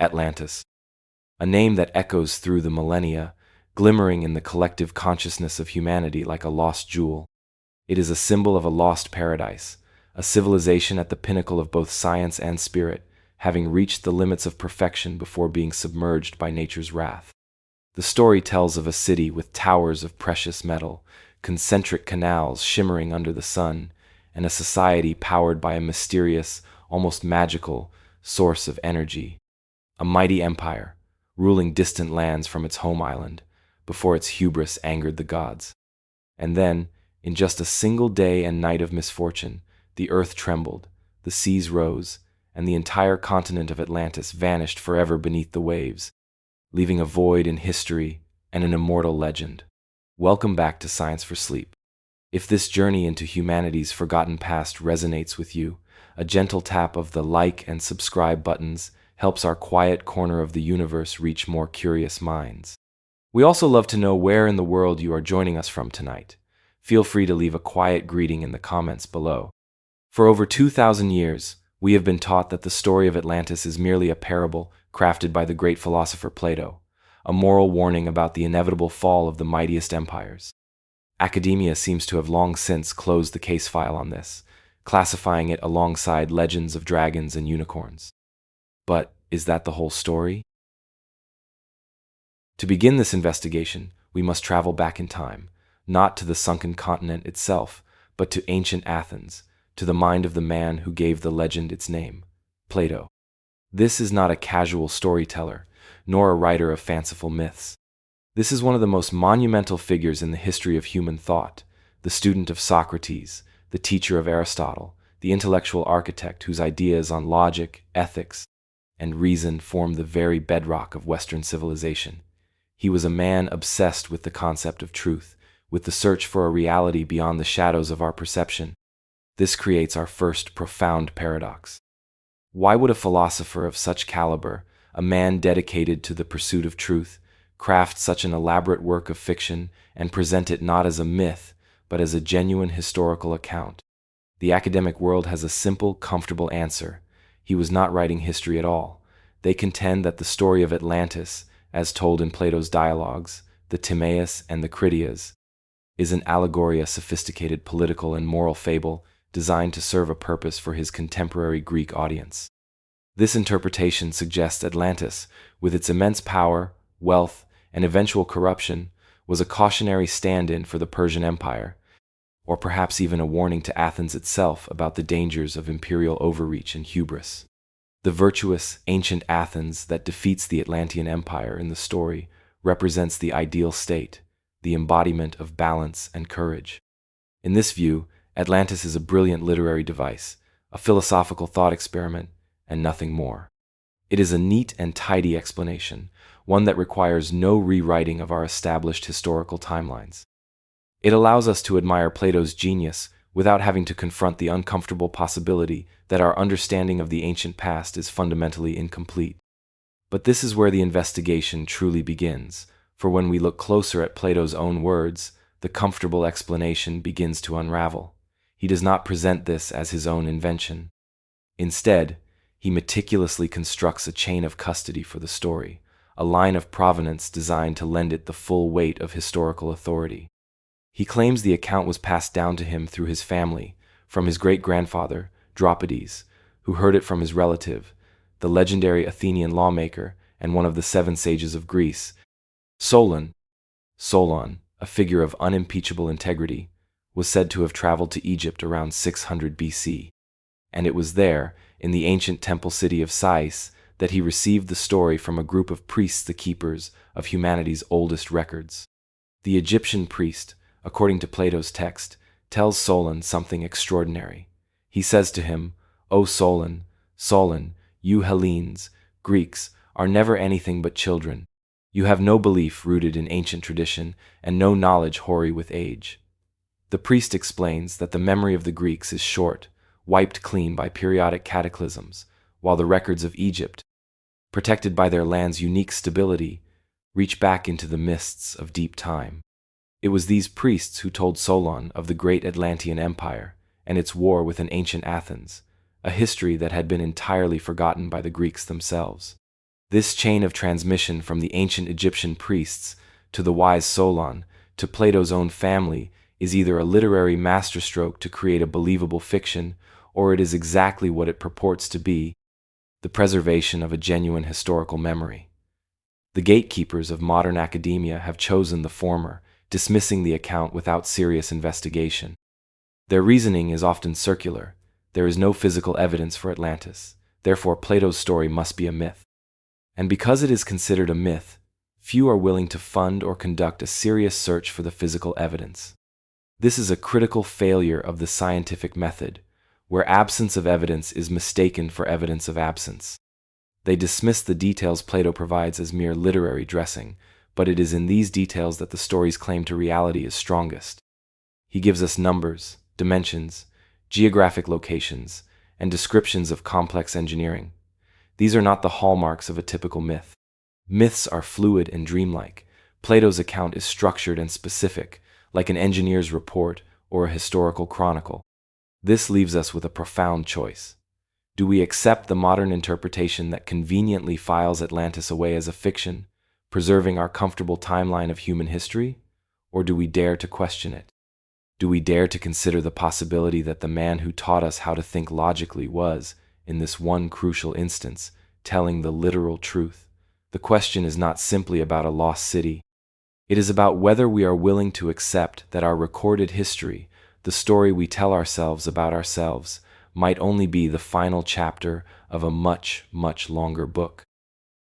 Atlantis, a name that echoes through the millennia, glimmering in the collective consciousness of humanity like a lost jewel. It is a symbol of a lost paradise, a civilization at the pinnacle of both science and spirit, having reached the limits of perfection before being submerged by nature's wrath. The story tells of a city with towers of precious metal, concentric canals shimmering under the sun, and a society powered by a mysterious, almost magical, source of energy. A mighty empire, ruling distant lands from its home island, before its hubris angered the gods. And then, in just a single day and night of misfortune, the earth trembled, the seas rose, and the entire continent of Atlantis vanished forever beneath the waves, leaving a void in history and an immortal legend. Welcome back to Science for Sleep. If this journey into humanity's forgotten past resonates with you, a gentle tap of the like and subscribe buttons helps our quiet corner of the universe reach more curious minds. We also love to know where in the world you are joining us from tonight. Feel free to leave a quiet greeting in the comments below. For over 2,000 years, we have been taught that the story of Atlantis is merely a parable crafted by the great philosopher Plato, a moral warning about the inevitable fall of the mightiest empires. Academia seems to have long since closed the case file on this, classifying it alongside legends of dragons and unicorns. But is that the whole story? To begin this investigation, we must travel back in time, not to the sunken continent itself, but to ancient Athens, to the mind of the man who gave the legend its name, Plato. This is not a casual storyteller, nor a writer of fanciful myths. This is one of the most monumental figures in the history of human thought, the student of Socrates, the teacher of Aristotle, the intellectual architect whose ideas on logic, ethics, and reason form the very bedrock of Western civilization. He was a man obsessed with the concept of truth, with the search for a reality beyond the shadows of our perception. This creates our first profound paradox. Why would a philosopher of such caliber, a man dedicated to the pursuit of truth, craft such an elaborate work of fiction and present it not as a myth, but as a genuine historical account? The academic world has a simple, comfortable answer. He was not writing history at all. They contend that the story of Atlantis, as told in Plato's dialogues, the Timaeus and the Critias, is an allegory, a sophisticated political and moral fable designed to serve a purpose for his contemporary Greek audience. This interpretation suggests Atlantis, with its immense power, wealth, and eventual corruption, was a cautionary stand-in for the Persian Empire, or perhaps even a warning to Athens itself about the dangers of imperial overreach and hubris. The virtuous, ancient Athens that defeats the Atlantean Empire in the story represents the ideal state, the embodiment of balance and courage. In this view, Atlantis is a brilliant literary device, a philosophical thought experiment, and nothing more. It is a neat and tidy explanation, one that requires no rewriting of our established historical timelines. It allows us to admire Plato's genius without having to confront the uncomfortable possibility that our understanding of the ancient past is fundamentally incomplete. But this is where the investigation truly begins, for when we look closer at Plato's own words, the comfortable explanation begins to unravel. He does not present this as his own invention. Instead, he meticulously constructs a chain of custody for the story, a line of provenance designed to lend it the full weight of historical authority. He claims the account was passed down to him through his family, from his great-grandfather, Dropides, who heard it from his relative, the legendary Athenian lawmaker and one of the 7 sages of Greece, Solon, a figure of unimpeachable integrity, was said to have traveled to Egypt around 600 BC, and it was there, in the ancient temple city of Sais, that he received the story from a group of priests, the keepers of humanity's oldest records. The Egyptian priest, according to Plato's text, tells Solon something extraordinary. He says to him, "O Solon, you Hellenes, Greeks, are never anything but children. You have no belief rooted in ancient tradition, and no knowledge hoary with age." The priest explains that the memory of the Greeks is short, wiped clean by periodic cataclysms, while the records of Egypt, protected by their land's unique stability, reach back into the mists of deep time. It was these priests who told Solon of the great Atlantean Empire and its war with an ancient Athens, a history that had been entirely forgotten by the Greeks themselves. This chain of transmission from the ancient Egyptian priests to the wise Solon to Plato's own family is either a literary masterstroke to create a believable fiction, or it is exactly what it purports to be, the preservation of a genuine historical memory. The gatekeepers of modern academia have chosen the former, dismissing the account without serious investigation. Their reasoning is often circular. There is no physical evidence for Atlantis, therefore Plato's story must be a myth. And because it is considered a myth, few are willing to fund or conduct a serious search for the physical evidence. This is a critical failure of the scientific method, where absence of evidence is mistaken for evidence of absence. They dismiss the details Plato provides as mere literary dressing, but it is in these details that the story's claim to reality is strongest. He gives us numbers, dimensions, geographic locations, and descriptions of complex engineering. These are not the hallmarks of a typical myth. Myths are fluid and dreamlike. Plato's account is structured and specific, like an engineer's report or a historical chronicle. This leaves us with a profound choice. Do we accept the modern interpretation that conveniently files Atlantis away as a fiction, preserving our comfortable timeline of human history? Or do we dare to question it? Do we dare to consider the possibility that the man who taught us how to think logically was, in this one crucial instance, telling the literal truth? The question is not simply about a lost city. It is about whether we are willing to accept that our recorded history, the story we tell ourselves about ourselves, might only be the final chapter of a much, much longer book.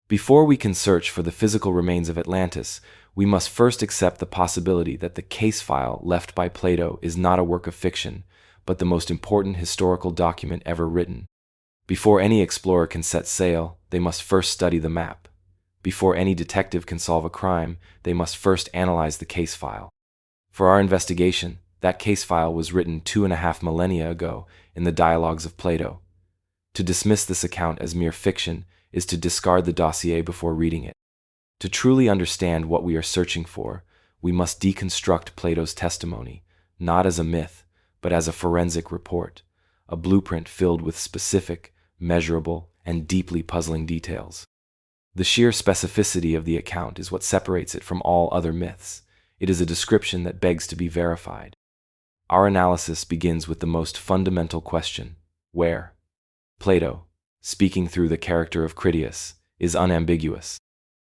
Before we can search for the physical remains of Atlantis, we must first accept the possibility that the case file left by Plato is not a work of fiction, but the most important historical document ever written. Before any explorer can set sail, they must first study the map. Before any detective can solve a crime, they must first analyze the case file. For our investigation, that case file was written 2.5 millennia ago in the dialogues of Plato. To dismiss this account as mere fiction is to discard the dossier before reading it. To truly understand what we are searching for, we must deconstruct Plato's testimony, not as a myth, but as a forensic report, a blueprint filled with specific, measurable, and deeply puzzling details. The sheer specificity of the account is what separates it from all other myths. It is a description that begs to be verified. Our analysis begins with the most fundamental question: where? Plato, speaking through the character of Critias, is unambiguous.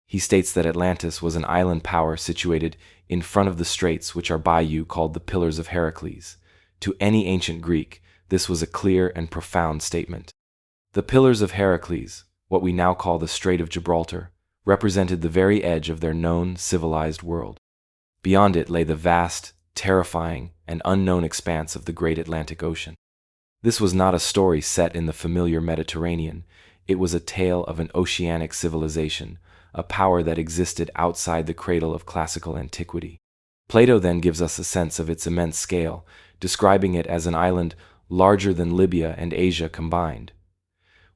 He states that Atlantis was an island power situated in front of the straits which are by you called the Pillars of Heracles. To any ancient Greek, this was a clear and profound statement. The Pillars of Heracles, what we now call the Strait of Gibraltar, represented the very edge of their known civilized world. Beyond it lay the vast, terrifying, and unknown expanse of the great Atlantic Ocean. This was not a story set in the familiar Mediterranean. It was a tale of an oceanic civilization, a power that existed outside the cradle of classical antiquity. Plato then gives us a sense of its immense scale, describing it as an island larger than Libya and Asia combined.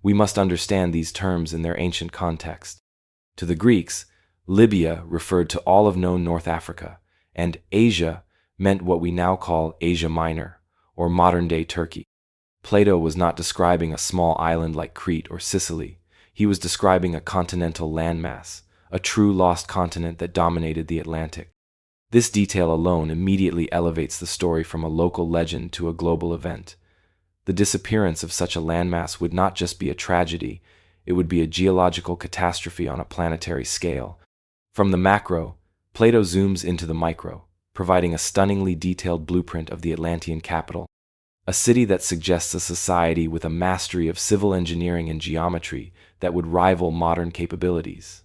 We must understand these terms in their ancient context. To the Greeks, Libya referred to all of known North Africa, and Asia meant what we now call Asia Minor, or modern-day Turkey. Plato was not describing a small island like Crete or Sicily. He was describing a continental landmass, a true lost continent that dominated the Atlantic. This detail alone immediately elevates the story from a local legend to a global event. The disappearance of such a landmass would not just be a tragedy, it would be a geological catastrophe on a planetary scale. From the macro, Plato zooms into the micro, providing a stunningly detailed blueprint of the Atlantean capital, a city that suggests a society with a mastery of civil engineering and geometry that would rival modern capabilities.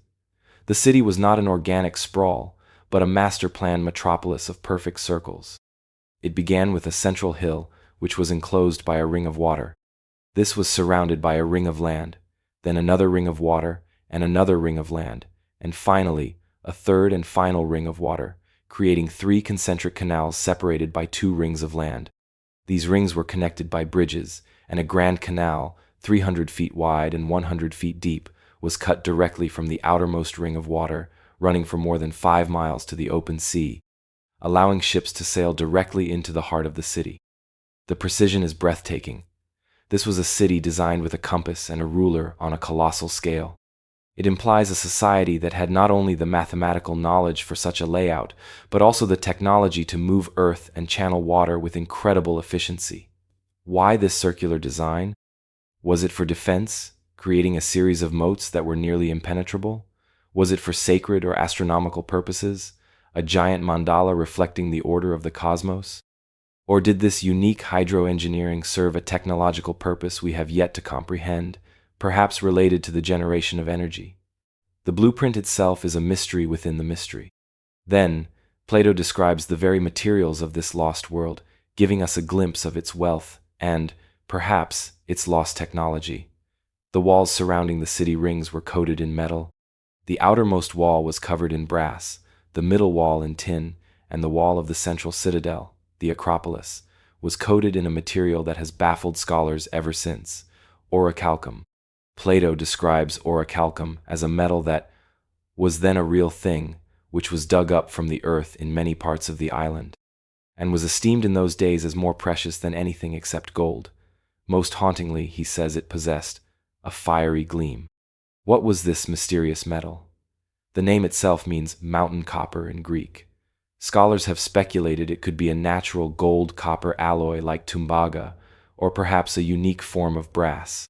The city was not an organic sprawl, but a master-planned metropolis of perfect circles. It began with a central hill, which was enclosed by a ring of water. This was surrounded by a ring of land, then another ring of water, and another ring of land, and finally, a third and final ring of water, creating 3 concentric canals separated by 2 rings of land. These rings were connected by bridges, and a grand canal, 300 feet wide and 100 feet deep, was cut directly from the outermost ring of water, running for more than 5 miles to the open sea, allowing ships to sail directly into the heart of the city. The precision is breathtaking. This was a city designed with a compass and a ruler on a colossal scale. It implies a society that had not only the mathematical knowledge for such a layout, but also the technology to move earth and channel water with incredible efficiency. Why this circular design? Was it for defense, creating a series of moats that were nearly impenetrable? Was it for sacred or astronomical purposes, a giant mandala reflecting the order of the cosmos? Or did this unique hydroengineering serve a technological purpose we have yet to comprehend, perhaps related to the generation of energy? The blueprint itself is a mystery within the mystery. Then, Plato describes the very materials of this lost world, giving us a glimpse of its wealth and, perhaps, its lost technology. The walls surrounding the city rings were coated in metal. The outermost wall was covered in brass, the middle wall in tin, and the wall of the central citadel, the Acropolis, was coated in a material that has baffled scholars ever since, orichalcum. Plato describes orichalcum as a metal that was then a real thing, which was dug up from the earth in many parts of the island, and was esteemed in those days as more precious than anything except gold. Most hauntingly, he says it possessed a fiery gleam. What was this mysterious metal? The name itself means mountain copper in Greek. Scholars have speculated it could be a natural gold-copper alloy like tumbaga, or perhaps a unique form of brass.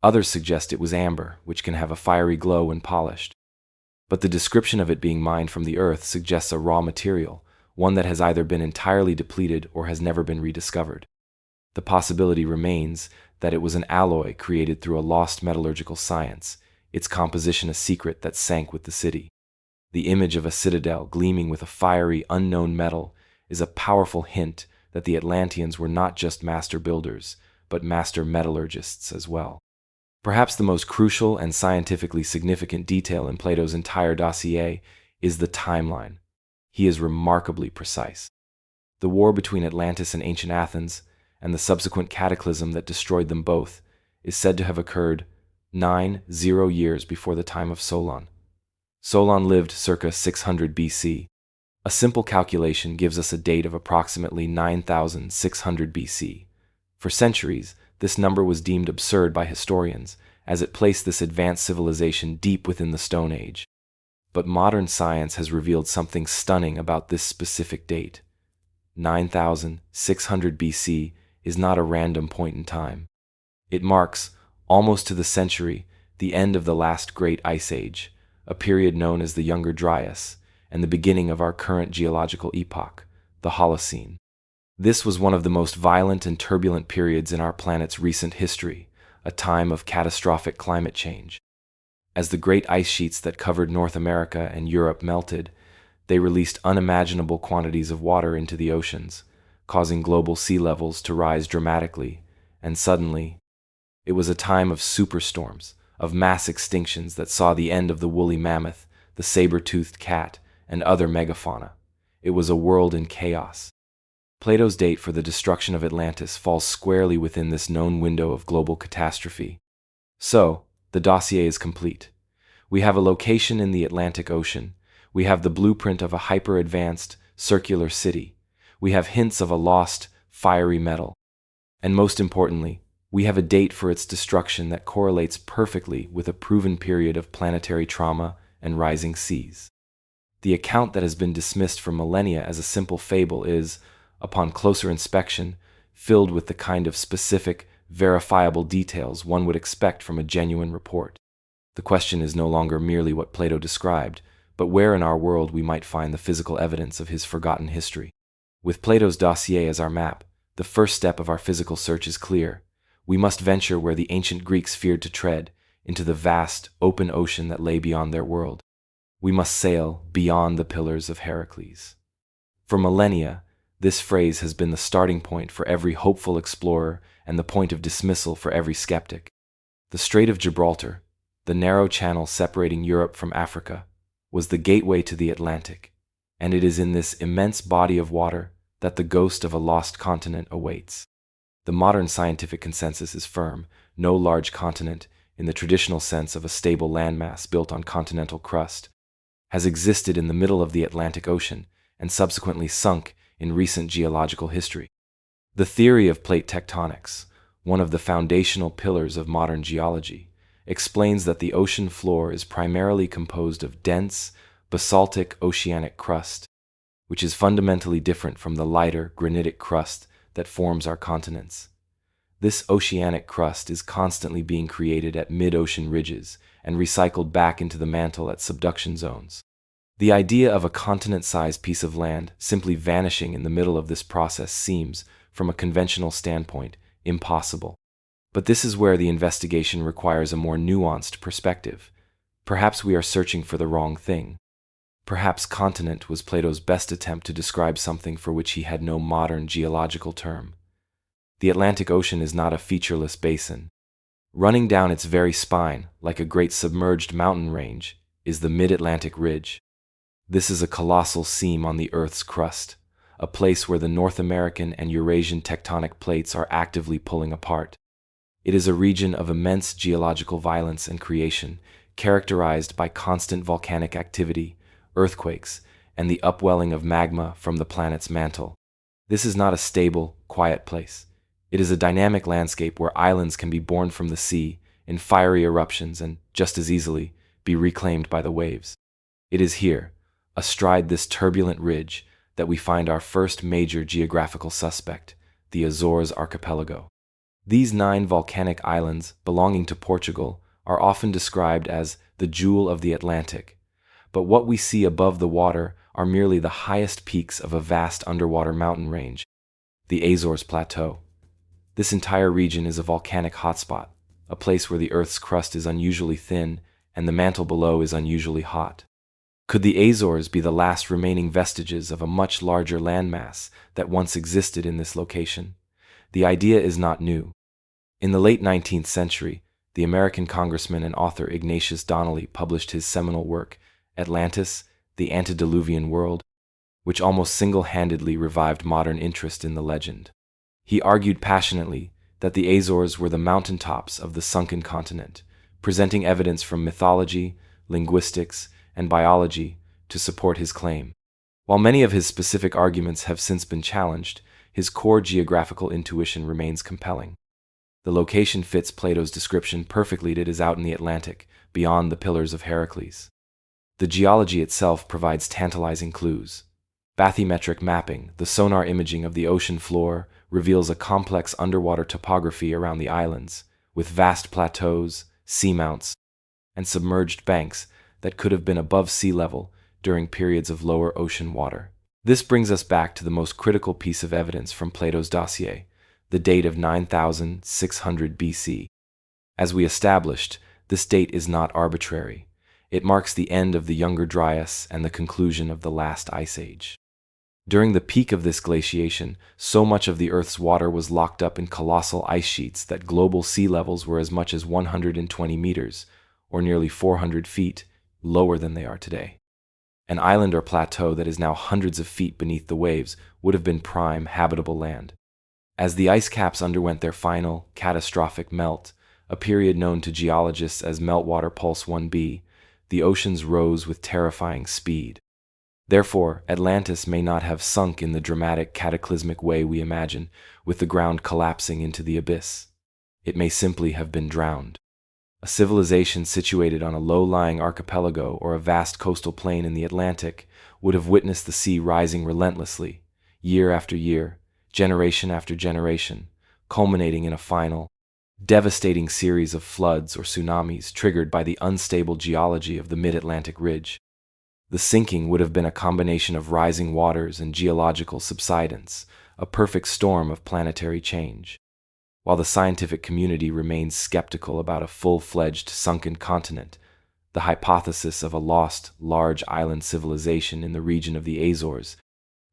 Others suggest it was amber, which can have a fiery glow when polished. But the description of it being mined from the earth suggests a raw material, one that has either been entirely depleted or has never been rediscovered. The possibility remains that it was an alloy created through a lost metallurgical science, its composition a secret that sank with the city. The image of a citadel gleaming with a fiery, unknown metal is a powerful hint that the Atlanteans were not just master builders, but master metallurgists as well. Perhaps the most crucial and scientifically significant detail in Plato's entire dossier is the timeline. He is remarkably precise. The war between Atlantis and ancient Athens, and the subsequent cataclysm that destroyed them both, is said to have occurred 90 years before the time of Solon. Solon lived circa 600 BC. A simple calculation gives us a date of approximately 9600 BC. For centuries, this number was deemed absurd by historians, as it placed this advanced civilization deep within the Stone Age. But modern science has revealed something stunning about this specific date. 9600 BC is not a random point in time. It marks, almost to the century, the end of the last great ice age, a period known as the Younger Dryas, and the beginning of our current geological epoch, the Holocene. This was one of the most violent and turbulent periods in our planet's recent history, a time of catastrophic climate change. As the great ice sheets that covered North America and Europe melted, they released unimaginable quantities of water into the oceans, causing global sea levels to rise dramatically, and suddenly, it was a time of superstorms, of mass extinctions that saw the end of the woolly mammoth, the saber-toothed cat, and other megafauna. It was a world in chaos. Plato's date for the destruction of Atlantis falls squarely within this known window of global catastrophe. So, the dossier is complete. We have a location in the Atlantic Ocean. We have the blueprint of a hyper-advanced, circular city. We have hints of a lost, fiery metal. And most importantly, we have a date for its destruction that correlates perfectly with a proven period of planetary trauma and rising seas. The account that has been dismissed for millennia as a simple fable is, upon closer inspection, filled with the kind of specific, verifiable details one would expect from a genuine report. The question is no longer merely what Plato described, but where in our world we might find the physical evidence of his forgotten history. With Plato's dossier as our map, the first step of our physical search is clear. We must venture where the ancient Greeks feared to tread, into the vast, open ocean that lay beyond their world. We must sail beyond the pillars of Heracles. For millennia, this phrase has been the starting point for every hopeful explorer and the point of dismissal for every skeptic. The Strait of Gibraltar, the narrow channel separating Europe from Africa, was the gateway to the Atlantic, and it is in this immense body of water that the ghost of a lost continent awaits. The modern scientific consensus is firm. No large continent, in the traditional sense of a stable landmass built on continental crust, has existed in the middle of the Atlantic Ocean and subsequently sunk in recent geological history. The theory of plate tectonics, one of the foundational pillars of modern geology, explains that the ocean floor is primarily composed of dense, basaltic oceanic crust, which is fundamentally different from the lighter granitic crust that forms our continents. This oceanic crust is constantly being created at mid-ocean ridges and recycled back into the mantle at subduction zones. The idea of a continent-sized piece of land simply vanishing in the middle of this process seems, from a conventional standpoint, impossible. But this is where the investigation requires a more nuanced perspective. Perhaps we are searching for the wrong thing. Perhaps continent was Plato's best attempt to describe something for which he had no modern geological term. The Atlantic Ocean is not a featureless basin. Running down its very spine, like a great submerged mountain range, is the Mid-Atlantic Ridge. This is a colossal seam on the Earth's crust, a place where the North American and Eurasian tectonic plates are actively pulling apart. It is a region of immense geological violence and creation, characterized by constant volcanic activity, earthquakes, and the upwelling of magma from the planet's mantle. This is not a stable, quiet place. It is a dynamic landscape where islands can be born from the sea in fiery eruptions and, just as easily, be reclaimed by the waves. It is here, astride this turbulent ridge, that we find our first major geographical suspect, the Azores archipelago. These 9 volcanic islands, belonging to Portugal, are often described as the jewel of the Atlantic, but what we see above the water are merely the highest peaks of a vast underwater mountain range, the Azores Plateau. This entire region is a volcanic hotspot, a place where the Earth's crust is unusually thin and the mantle below is unusually hot. Could the Azores be the last remaining vestiges of a much larger landmass that once existed in this location? The idea is not new. In the late 19th century, the American congressman and author Ignatius Donnelly published his seminal work, Atlantis, the Antediluvian World, which almost single-handedly revived modern interest in the legend. He argued passionately that the Azores were the mountaintops of the sunken continent, presenting evidence from mythology, linguistics, and biology to support his claim. While many of his specific arguments have since been challenged, his core geographical intuition remains compelling. The location fits Plato's description perfectly. It is out in the Atlantic, beyond the Pillars of Heracles. The geology itself provides tantalizing clues. Bathymetric mapping, the sonar imaging of the ocean floor, reveals a complex underwater topography around the islands, with vast plateaus, seamounts, and submerged banks that could have been above sea level during periods of lower ocean water. This brings us back to the most critical piece of evidence from Plato's Dossier, the date of 9600 BC. As we established, this date is not arbitrary. It marks the end of the Younger Dryas and the conclusion of the last ice age. During the peak of this glaciation, so much of the Earth's water was locked up in colossal ice sheets that global sea levels were as much as 120 meters, or nearly 400 feet, lower than they are today. An island or plateau that is now hundreds of feet beneath the waves would have been prime, habitable land. As the ice caps underwent their final, catastrophic melt, a period known to geologists as meltwater pulse 1b, the oceans rose with terrifying speed. Therefore, Atlantis may not have sunk in the dramatic, cataclysmic way we imagine, with the ground collapsing into the abyss. It may simply have been drowned. A civilization situated on a low-lying archipelago or a vast coastal plain in the Atlantic would have witnessed the sea rising relentlessly, year after year, generation after generation, culminating in a final, devastating series of floods or tsunamis triggered by the unstable geology of the mid-Atlantic ridge. The sinking would have been a combination of rising waters and geological subsidence, a perfect storm of planetary change. While the scientific community remains skeptical about a full-fledged sunken continent, the hypothesis of a lost, large island civilization in the region of the Azores,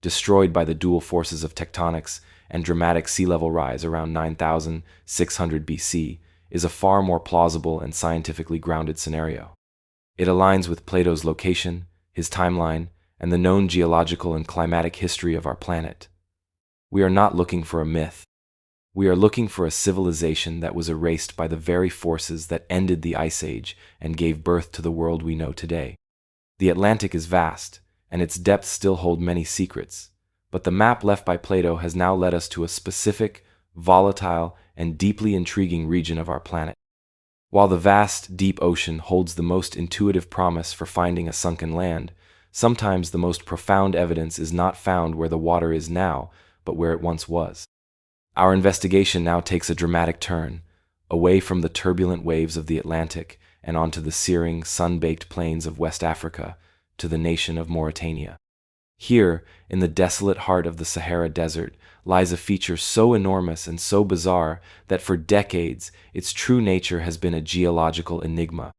destroyed by the dual forces of tectonics and dramatic sea level rise around 9600 BC, is a far more plausible and scientifically grounded scenario. It aligns with Plato's location, his timeline, and the known geological and climatic history of our planet. We are not looking for a myth. We are looking for a civilization that was erased by the very forces that ended the Ice Age and gave birth to the world we know today. The Atlantic is vast, and its depths still hold many secrets, but the map left by Plato has now led us to a specific, volatile, and deeply intriguing region of our planet. While the vast, deep ocean holds the most intuitive promise for finding a sunken land, sometimes the most profound evidence is not found where the water is now, but where it once was. Our investigation now takes a dramatic turn, away from the turbulent waves of the Atlantic and onto the searing, sun-baked plains of West Africa, to the nation of Mauritania. Here, in the desolate heart of the Sahara Desert, lies a feature so enormous and so bizarre that for decades its true nature has been a geological enigma.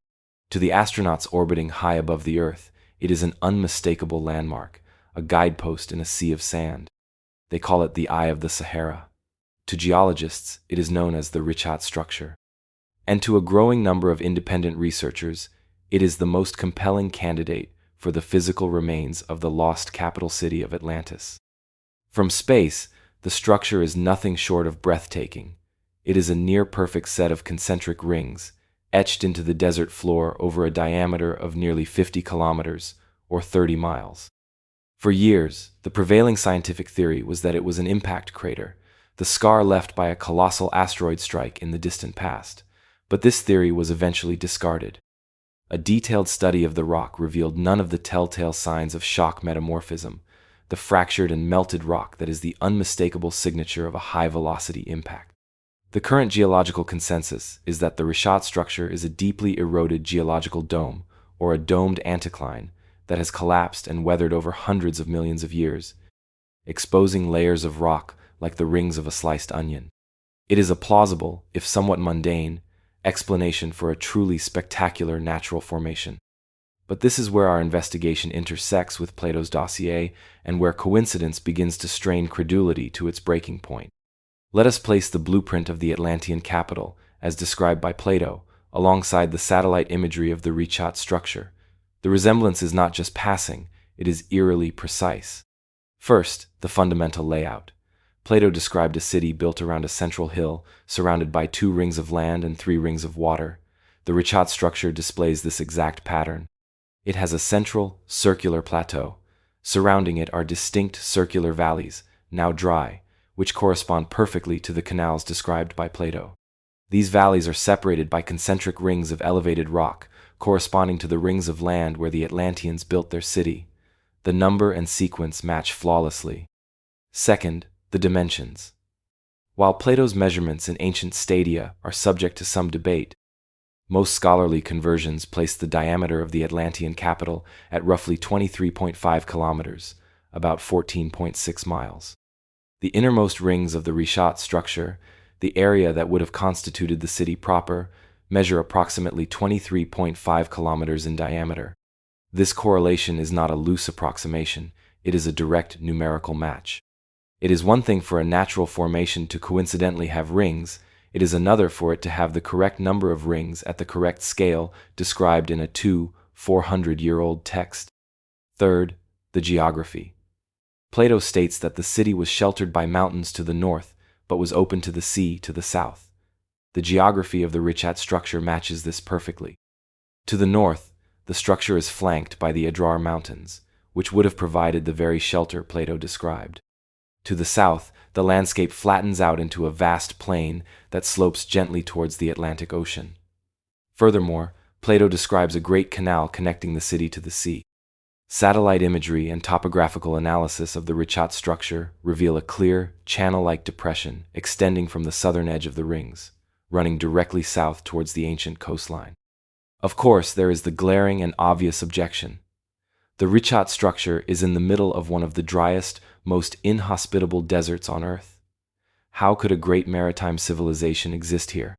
To the astronauts orbiting high above the Earth, it is an unmistakable landmark, a guidepost in a sea of sand. They call it the Eye of the Sahara. To geologists, it is known as the Richat Structure. And to a growing number of independent researchers, it is the most compelling candidate for the physical remains of the lost capital city of Atlantis. From space, the structure is nothing short of breathtaking. It is a near-perfect set of concentric rings, etched into the desert floor over a diameter of nearly 50 kilometers, or 30 miles. For years, the prevailing scientific theory was that it was an impact crater, the scar left by a colossal asteroid strike in the distant past. But this theory was eventually discarded. A detailed study of the rock revealed none of the telltale signs of shock metamorphism, the fractured and melted rock that is the unmistakable signature of a high-velocity impact. The current geological consensus is that the Richat structure is a deeply eroded geological dome, or a domed anticline, that has collapsed and weathered over hundreds of millions of years, exposing layers of rock like the rings of a sliced onion. It is a plausible, if somewhat mundane, explanation for a truly spectacular natural formation. But this is where our investigation intersects with Plato's Dossier and where coincidence begins to strain credulity to its breaking point. Let us place the blueprint of the Atlantean capital, as described by Plato, alongside the satellite imagery of the Richat structure. The resemblance is not just passing, it is eerily precise. First, the fundamental layout. Plato described a city built around a central hill, surrounded by 2 rings of land and 3 rings of water. The Richat structure displays this exact pattern. It has a central, circular plateau. Surrounding it are distinct circular valleys, now dry, which correspond perfectly to the canals described by Plato. These valleys are separated by concentric rings of elevated rock, corresponding to the rings of land where the Atlanteans built their city. The number and sequence match flawlessly. Second, the dimensions. While Plato's measurements in ancient stadia are subject to some debate, most scholarly conversions place the diameter of the Atlantean capital at roughly 23.5 kilometers, about 14.6 miles. The innermost rings of the Richat structure, the area that would have constituted the city proper, measure approximately 23.5 kilometers in diameter. This correlation is not a loose approximation, it is a direct numerical match. It is one thing for a natural formation to coincidentally have rings, it is another for it to have the correct number of rings at the correct scale described in a 400-year-old text. Third, the geography. Plato states that the city was sheltered by mountains to the north, but was open to the sea to the south. The geography of the Richat structure matches this perfectly. To the north, the structure is flanked by the Adrar Mountains, which would have provided the very shelter Plato described. To the south, the landscape flattens out into a vast plain that slopes gently towards the Atlantic Ocean. Furthermore, Plato describes a great canal connecting the city to the sea. Satellite imagery and topographical analysis of the Richat structure reveal a clear, channel-like depression extending from the southern edge of the rings, running directly south towards the ancient coastline. Of course, there is the glaring and obvious objection. The Richat structure is in the middle of one of the driest, most inhospitable deserts on Earth. How could a great maritime civilization exist here?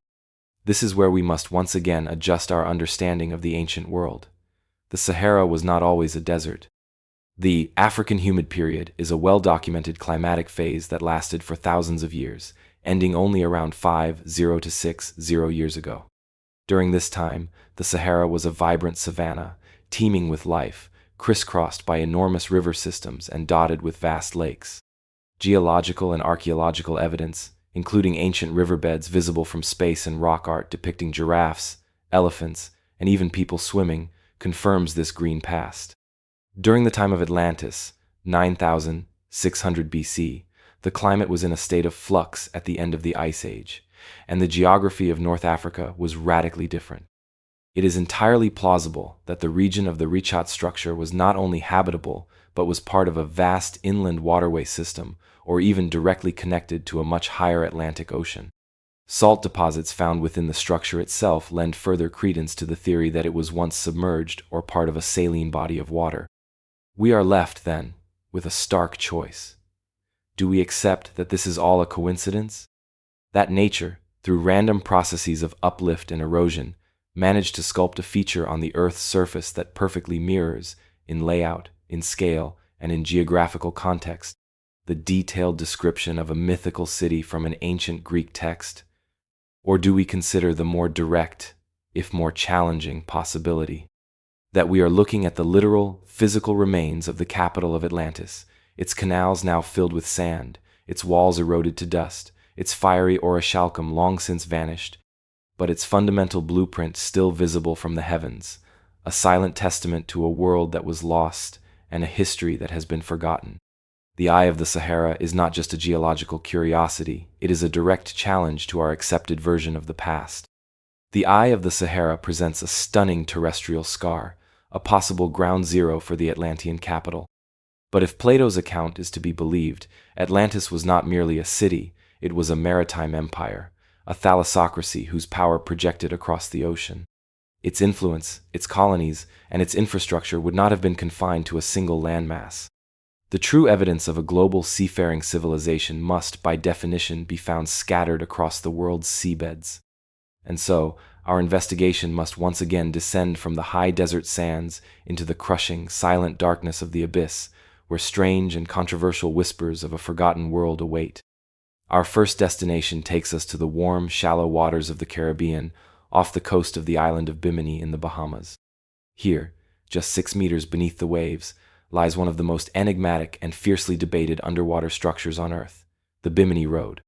This is where we must once again adjust our understanding of the ancient world. The Sahara was not always a desert. The African humid period is a well-documented climatic phase that lasted for thousands of years, ending only around 50 to 60 years ago. During this time, the Sahara was a vibrant savanna, teeming with life, crisscrossed by enormous river systems and dotted with vast lakes. Geological and archaeological evidence, including ancient riverbeds visible from space and rock art depicting giraffes, elephants, and even people swimming, confirms this green past. During the time of Atlantis, 9600 BC, the climate was in a state of flux at the end of the Ice Age, and the geography of North Africa was radically different. It is entirely plausible that the region of the Richat Structure was not only habitable, but was part of a vast inland waterway system, or even directly connected to a much higher Atlantic Ocean. Salt deposits found within the structure itself lend further credence to the theory that it was once submerged or part of a saline body of water. We are left, then, with a stark choice. Do we accept that this is all a coincidence? That nature, through random processes of uplift and erosion, managed to sculpt a feature on the Earth's surface that perfectly mirrors, in layout, in scale, and in geographical context, the detailed description of a mythical city from an ancient Greek text? Or do we consider the more direct, if more challenging, possibility that we are looking at the literal, physical remains of the capital of Atlantis, its canals now filled with sand, its walls eroded to dust, its fiery orichalcum long since vanished, but its fundamental blueprint still visible from the heavens, a silent testament to a world that was lost and a history that has been forgotten? The Eye of the Sahara is not just a geological curiosity, it is a direct challenge to our accepted version of the past. The Eye of the Sahara presents a stunning terrestrial scar, a possible ground zero for the Atlantean capital. But if Plato's account is to be believed, Atlantis was not merely a city, it was a maritime empire, a thalassocracy whose power projected across the ocean. Its influence, its colonies, and its infrastructure would not have been confined to a single landmass. The true evidence of a global seafaring civilization must, by definition, be found scattered across the world's seabeds. And so, our investigation must once again descend from the high desert sands into the crushing, silent darkness of the abyss, where strange and controversial whispers of a forgotten world await. Our first destination takes us to the warm, shallow waters of the Caribbean, off the coast of the island of Bimini in the Bahamas. Here, just 6 meters beneath the waves, lies one of the most enigmatic and fiercely debated underwater structures on Earth, the Bimini Road.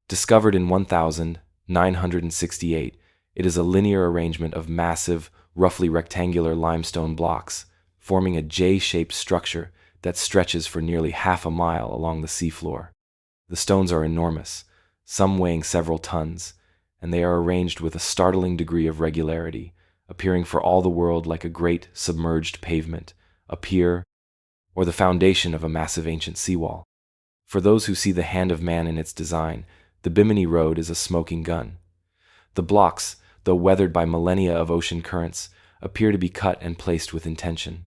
Discovered in 1968, it is a linear arrangement of massive, roughly rectangular limestone blocks, forming a J-shaped structure that stretches for nearly half a mile along the seafloor. The stones are enormous, some weighing several tons, and they are arranged with a startling degree of regularity, appearing for all the world like a great submerged pavement, a pier, or the foundation of a massive ancient seawall. For those who see the hand of man in its design, the Bimini Road is a smoking gun. The blocks, though weathered by millennia of ocean currents, appear to be cut and placed with intention.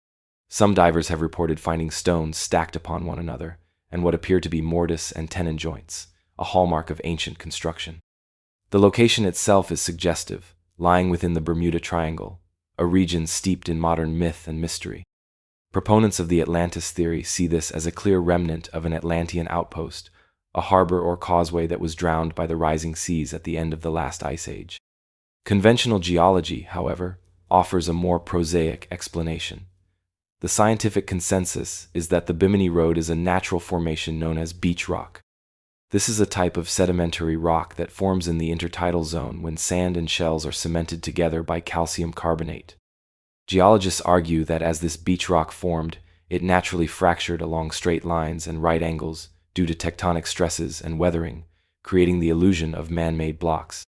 Some divers have reported finding stones stacked upon one another, and what appear to be mortise and tenon joints, a hallmark of ancient construction. The location itself is suggestive, lying within the Bermuda Triangle, a region steeped in modern myth and mystery. Proponents of the Atlantis theory see this as a clear remnant of an Atlantean outpost, a harbor or causeway that was drowned by the rising seas at the end of the last ice age. Conventional geology, however, offers a more prosaic explanation. The scientific consensus is that the Bimini Road is a natural formation known as beach rock. This is a type of sedimentary rock that forms in the intertidal zone when sand and shells are cemented together by calcium carbonate. Geologists argue that as this beach rock formed, it naturally fractured along straight lines and right angles due to tectonic stresses and weathering, creating the illusion of man-made blocks.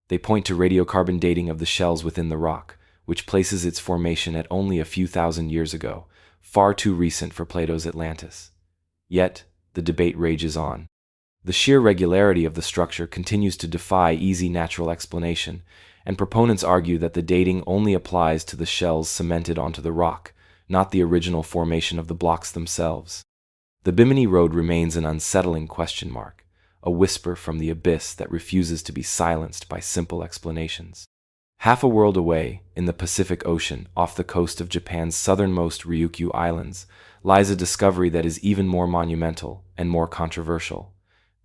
They point to radiocarbon dating of the shells within the rock, which places its formation at only a few thousand years ago, far too recent for Plato's Atlantis. Yet, the debate rages on. The sheer regularity of the structure continues to defy easy natural explanation, and proponents argue that the dating only applies to the shells cemented onto the rock, not the original formation of the blocks themselves. The Bimini Road remains an unsettling question mark, a whisper from the abyss that refuses to be silenced by simple explanations. Half a world away, in the Pacific Ocean, off the coast of Japan's southernmost Ryukyu Islands, lies a discovery that is even more monumental and more controversial.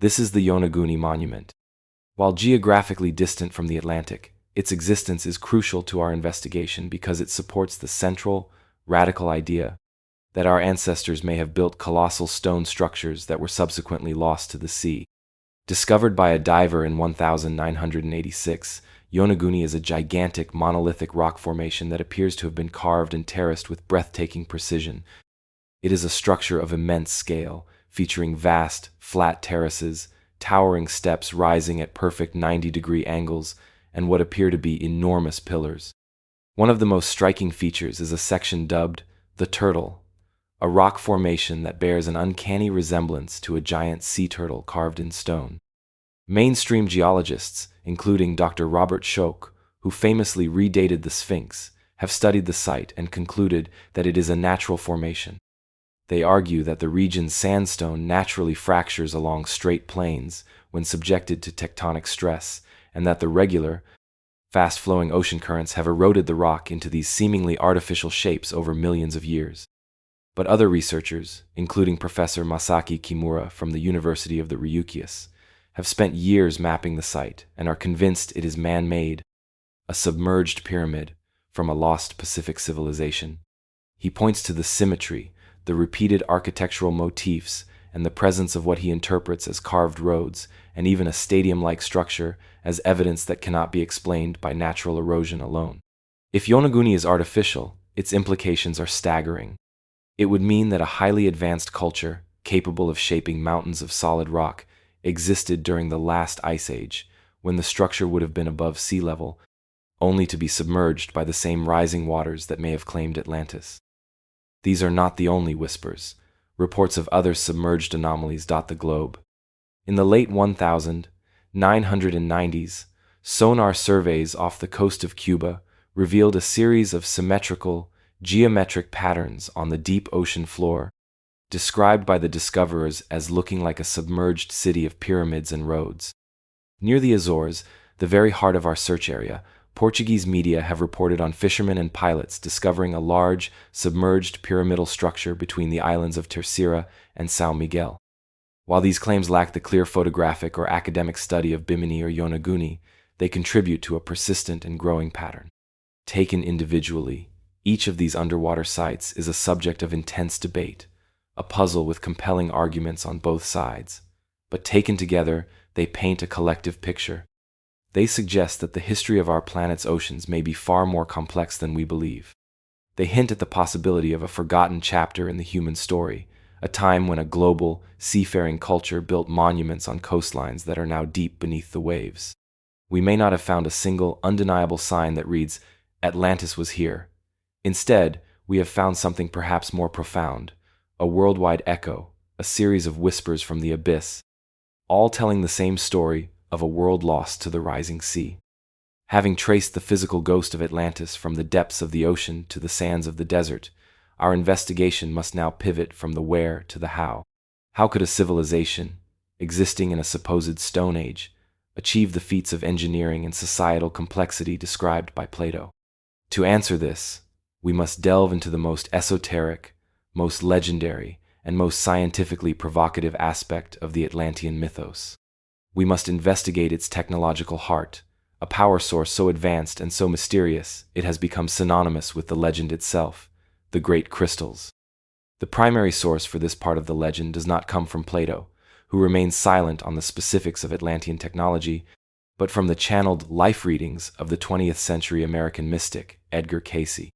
This is the Yonaguni Monument. While geographically distant from the Atlantic, its existence is crucial to our investigation because it supports the central, radical idea that our ancestors may have built colossal stone structures that were subsequently lost to the sea. Discovered by a diver in 1986, Yonaguni is a gigantic monolithic rock formation that appears to have been carved and terraced with breathtaking precision. It is a structure of immense scale, featuring vast, flat terraces, towering steps rising at perfect 90-degree angles and what appear to be enormous pillars. One of the most striking features is a section dubbed the Turtle, a rock formation that bears an uncanny resemblance to a giant sea turtle carved in stone. Mainstream geologists, including Dr. Robert Schoch, who famously redated the Sphinx, have studied the site and concluded that it is a natural formation. They argue that the region's sandstone naturally fractures along straight planes when subjected to tectonic stress, and that the regular, fast-flowing ocean currents have eroded the rock into these seemingly artificial shapes over millions of years. But other researchers, including Professor Masaki Kimura from the University of the Ryukyus, have spent years mapping the site and are convinced it is man-made, a submerged pyramid from a lost Pacific civilization. He points to the symmetry, the repeated architectural motifs, and the presence of what he interprets as carved roads, and even a stadium-like structure, as evidence that cannot be explained by natural erosion alone. If Yonaguni is artificial, its implications are staggering. It would mean that a highly advanced culture, capable of shaping mountains of solid rock, existed during the last ice age, when the structure would have been above sea level, only to be submerged by the same rising waters that may have claimed Atlantis. These are not the only whispers. Reports of other submerged anomalies dot the globe. In the late 1990s, sonar surveys off the coast of Cuba revealed a series of symmetrical, geometric patterns on the deep ocean floor, described by the discoverers as looking like a submerged city of pyramids and roads. Near the Azores, the very heart of our search area, Portuguese media have reported on fishermen and pilots discovering a large, submerged pyramidal structure between the islands of Terceira and São Miguel. While these claims lack the clear photographic or academic study of Bimini or Yonaguni, they contribute to a persistent and growing pattern. Taken individually, each of these underwater sites is a subject of intense debate, a puzzle with compelling arguments on both sides. But taken together, they paint a collective picture. They suggest that the history of our planet's oceans may be far more complex than we believe. They hint at the possibility of a forgotten chapter in the human story, a time when a global, seafaring culture built monuments on coastlines that are now deep beneath the waves. We may not have found a single, undeniable sign that reads, "Atlantis was here." Instead, we have found something perhaps more profound, a worldwide echo, a series of whispers from the abyss, all telling the same story of a world lost to the rising sea. Having traced the physical ghost of Atlantis from the depths of the ocean to the sands of the desert, our investigation must now pivot from the where to the how. How could a civilization, existing in a supposed Stone Age, achieve the feats of engineering and societal complexity described by Plato? To answer this, we must delve into the most esoteric, most legendary, and most scientifically provocative aspect of the Atlantean mythos. We must investigate its technological heart, a power source so advanced and so mysterious it has become synonymous with the legend itself, the great crystals. The primary source for this part of the legend does not come from Plato, who remains silent on the specifics of Atlantean technology, but from the channeled life readings of the 20th century American mystic, Edgar Cayce.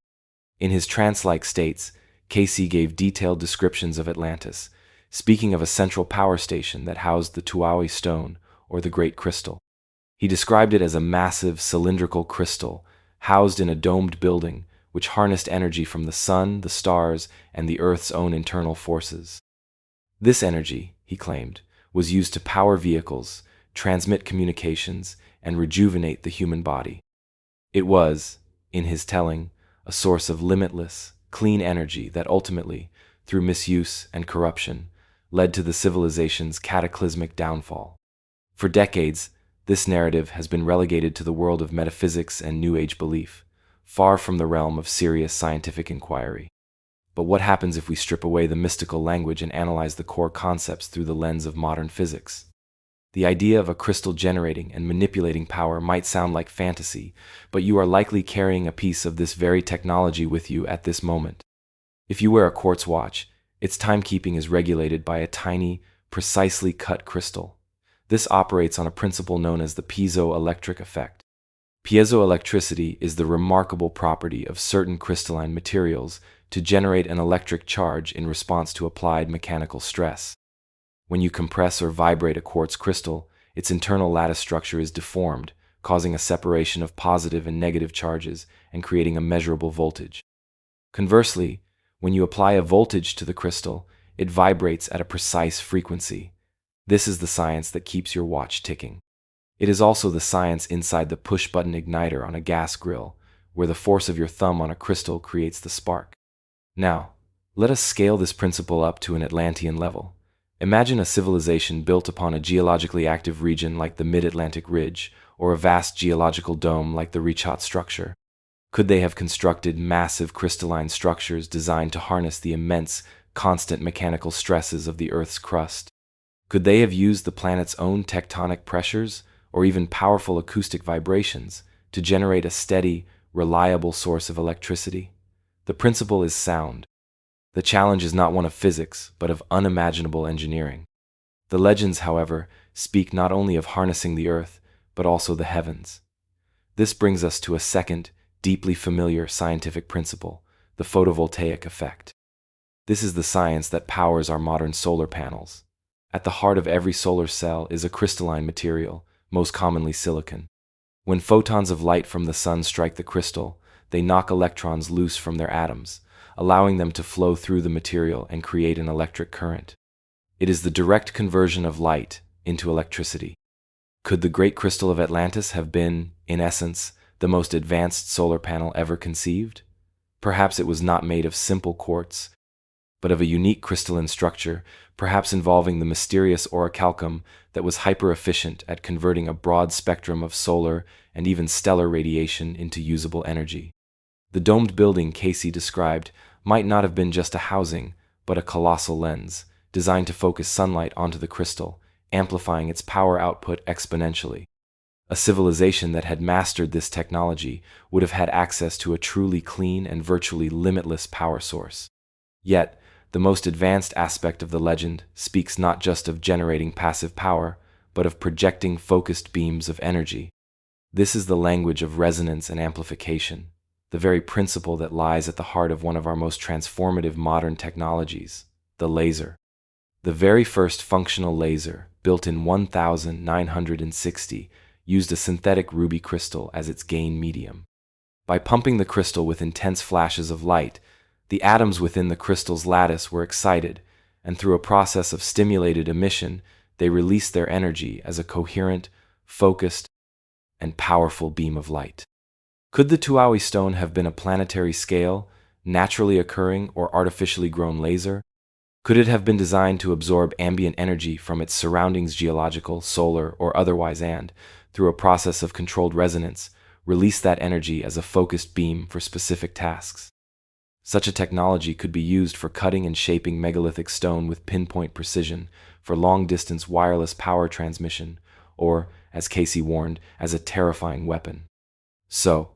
In his trance-like states, Cayce gave detailed descriptions of Atlantis, speaking of a central power station that housed the Tuaui stone, or the Great Crystal. He described it as a massive, cylindrical crystal, housed in a domed building, which harnessed energy from the sun, the stars, and the Earth's own internal forces. This energy, he claimed, was used to power vehicles, transmit communications, and rejuvenate the human body. It was, in his telling, a source of limitless, clean energy that ultimately, through misuse and corruption, led to the civilization's cataclysmic downfall. For decades, this narrative has been relegated to the world of metaphysics and New Age belief, far from the realm of serious scientific inquiry. But what happens if we strip away the mystical language and analyze the core concepts through the lens of modern physics? The idea of a crystal generating and manipulating power might sound like fantasy, but you are likely carrying a piece of this very technology with you at this moment. If you wear a quartz watch, its timekeeping is regulated by a tiny, precisely cut crystal. This operates on a principle known as the piezoelectric effect. Piezoelectricity is the remarkable property of certain crystalline materials to generate an electric charge in response to applied mechanical stress. When you compress or vibrate a quartz crystal, its internal lattice structure is deformed, causing a separation of positive and negative charges and creating a measurable voltage. Conversely, when you apply a voltage to the crystal, it vibrates at a precise frequency. This is the science that keeps your watch ticking. It is also the science inside the push-button igniter on a gas grill, where the force of your thumb on a crystal creates the spark. Now, let us scale this principle up to an Atlantean level. Imagine a civilization built upon a geologically active region like the Mid-Atlantic Ridge, or a vast geological dome like the Richat Structure. Could they have constructed massive crystalline structures designed to harness the immense, constant mechanical stresses of the Earth's crust? Could they have used the planet's own tectonic pressures, or even powerful acoustic vibrations, to generate a steady, reliable source of electricity? The principle is sound. The challenge is not one of physics, but of unimaginable engineering. The legends, however, speak not only of harnessing the earth, but also the heavens. This brings us to a second, deeply familiar scientific principle, the photovoltaic effect. This is the science that powers our modern solar panels. At the heart of every solar cell is a crystalline material, most commonly silicon. When photons of light from the sun strike the crystal, they knock electrons loose from their atoms, allowing them to flow through the material and create an electric current. It is the direct conversion of light into electricity. Could the great crystal of Atlantis have been, in essence, the most advanced solar panel ever conceived? Perhaps it was not made of simple quartz, but of a unique crystalline structure, perhaps involving the mysterious orichalcum that was hyper-efficient at converting a broad spectrum of solar and even stellar radiation into usable energy. The domed building Casey described might not have been just a housing, but a colossal lens, designed to focus sunlight onto the crystal, amplifying its power output exponentially. A civilization that had mastered this technology would have had access to a truly clean and virtually limitless power source. Yet, the most advanced aspect of the legend speaks not just of generating passive power, but of projecting focused beams of energy. This is the language of resonance and amplification, the very principle that lies at the heart of one of our most transformative modern technologies, the laser. The very first functional laser, built in 1960, used a synthetic ruby crystal as its gain medium. By pumping the crystal with intense flashes of light, the atoms within the crystal's lattice were excited, and through a process of stimulated emission, they released their energy as a coherent, focused, and powerful beam of light. Could the Tuaui stone have been a planetary scale, naturally occurring or artificially grown laser? Could it have been designed to absorb ambient energy from its surroundings, geological, solar, or otherwise, and, through a process of controlled resonance, release that energy as a focused beam for specific tasks? Such a technology could be used for cutting and shaping megalithic stone with pinpoint precision, for long-distance wireless power transmission, or, as Casey warned, as a terrifying weapon. So,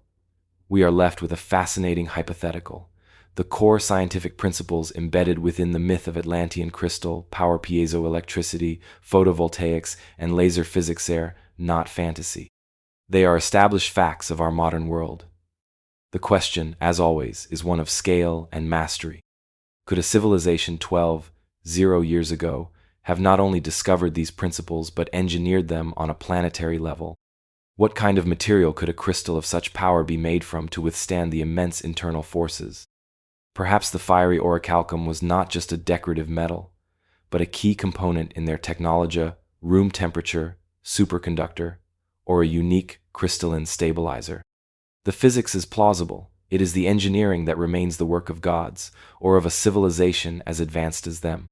we are left with a fascinating hypothetical. The core scientific principles embedded within the myth of Atlantean crystal, power piezoelectricity, photovoltaics, and laser physics are not fantasy. They are established facts of our modern world. The question, as always, is one of scale and mastery. Could a civilization 12,000 years ago have not only discovered these principles but engineered them on a planetary level? What kind of material could a crystal of such power be made from to withstand the immense internal forces? Perhaps the fiery orichalcum was not just a decorative metal, but a key component in their technology, room temperature, superconductor, or a unique crystalline stabilizer. The physics is plausible. It is the engineering that remains the work of gods, or of a civilization as advanced as them.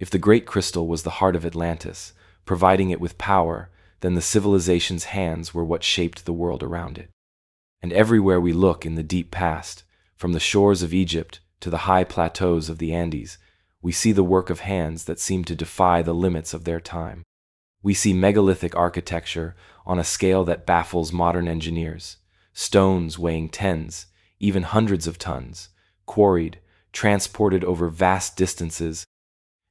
If the great crystal was the heart of Atlantis, providing it with power, then the civilization's hands were what shaped the world around it. And everywhere we look in the deep past, from the shores of Egypt to the high plateaus of the Andes, we see the work of hands that seem to defy the limits of their time. We see megalithic architecture on a scale that baffles modern engineers, stones weighing tens, even hundreds of tons, quarried, transported over vast distances,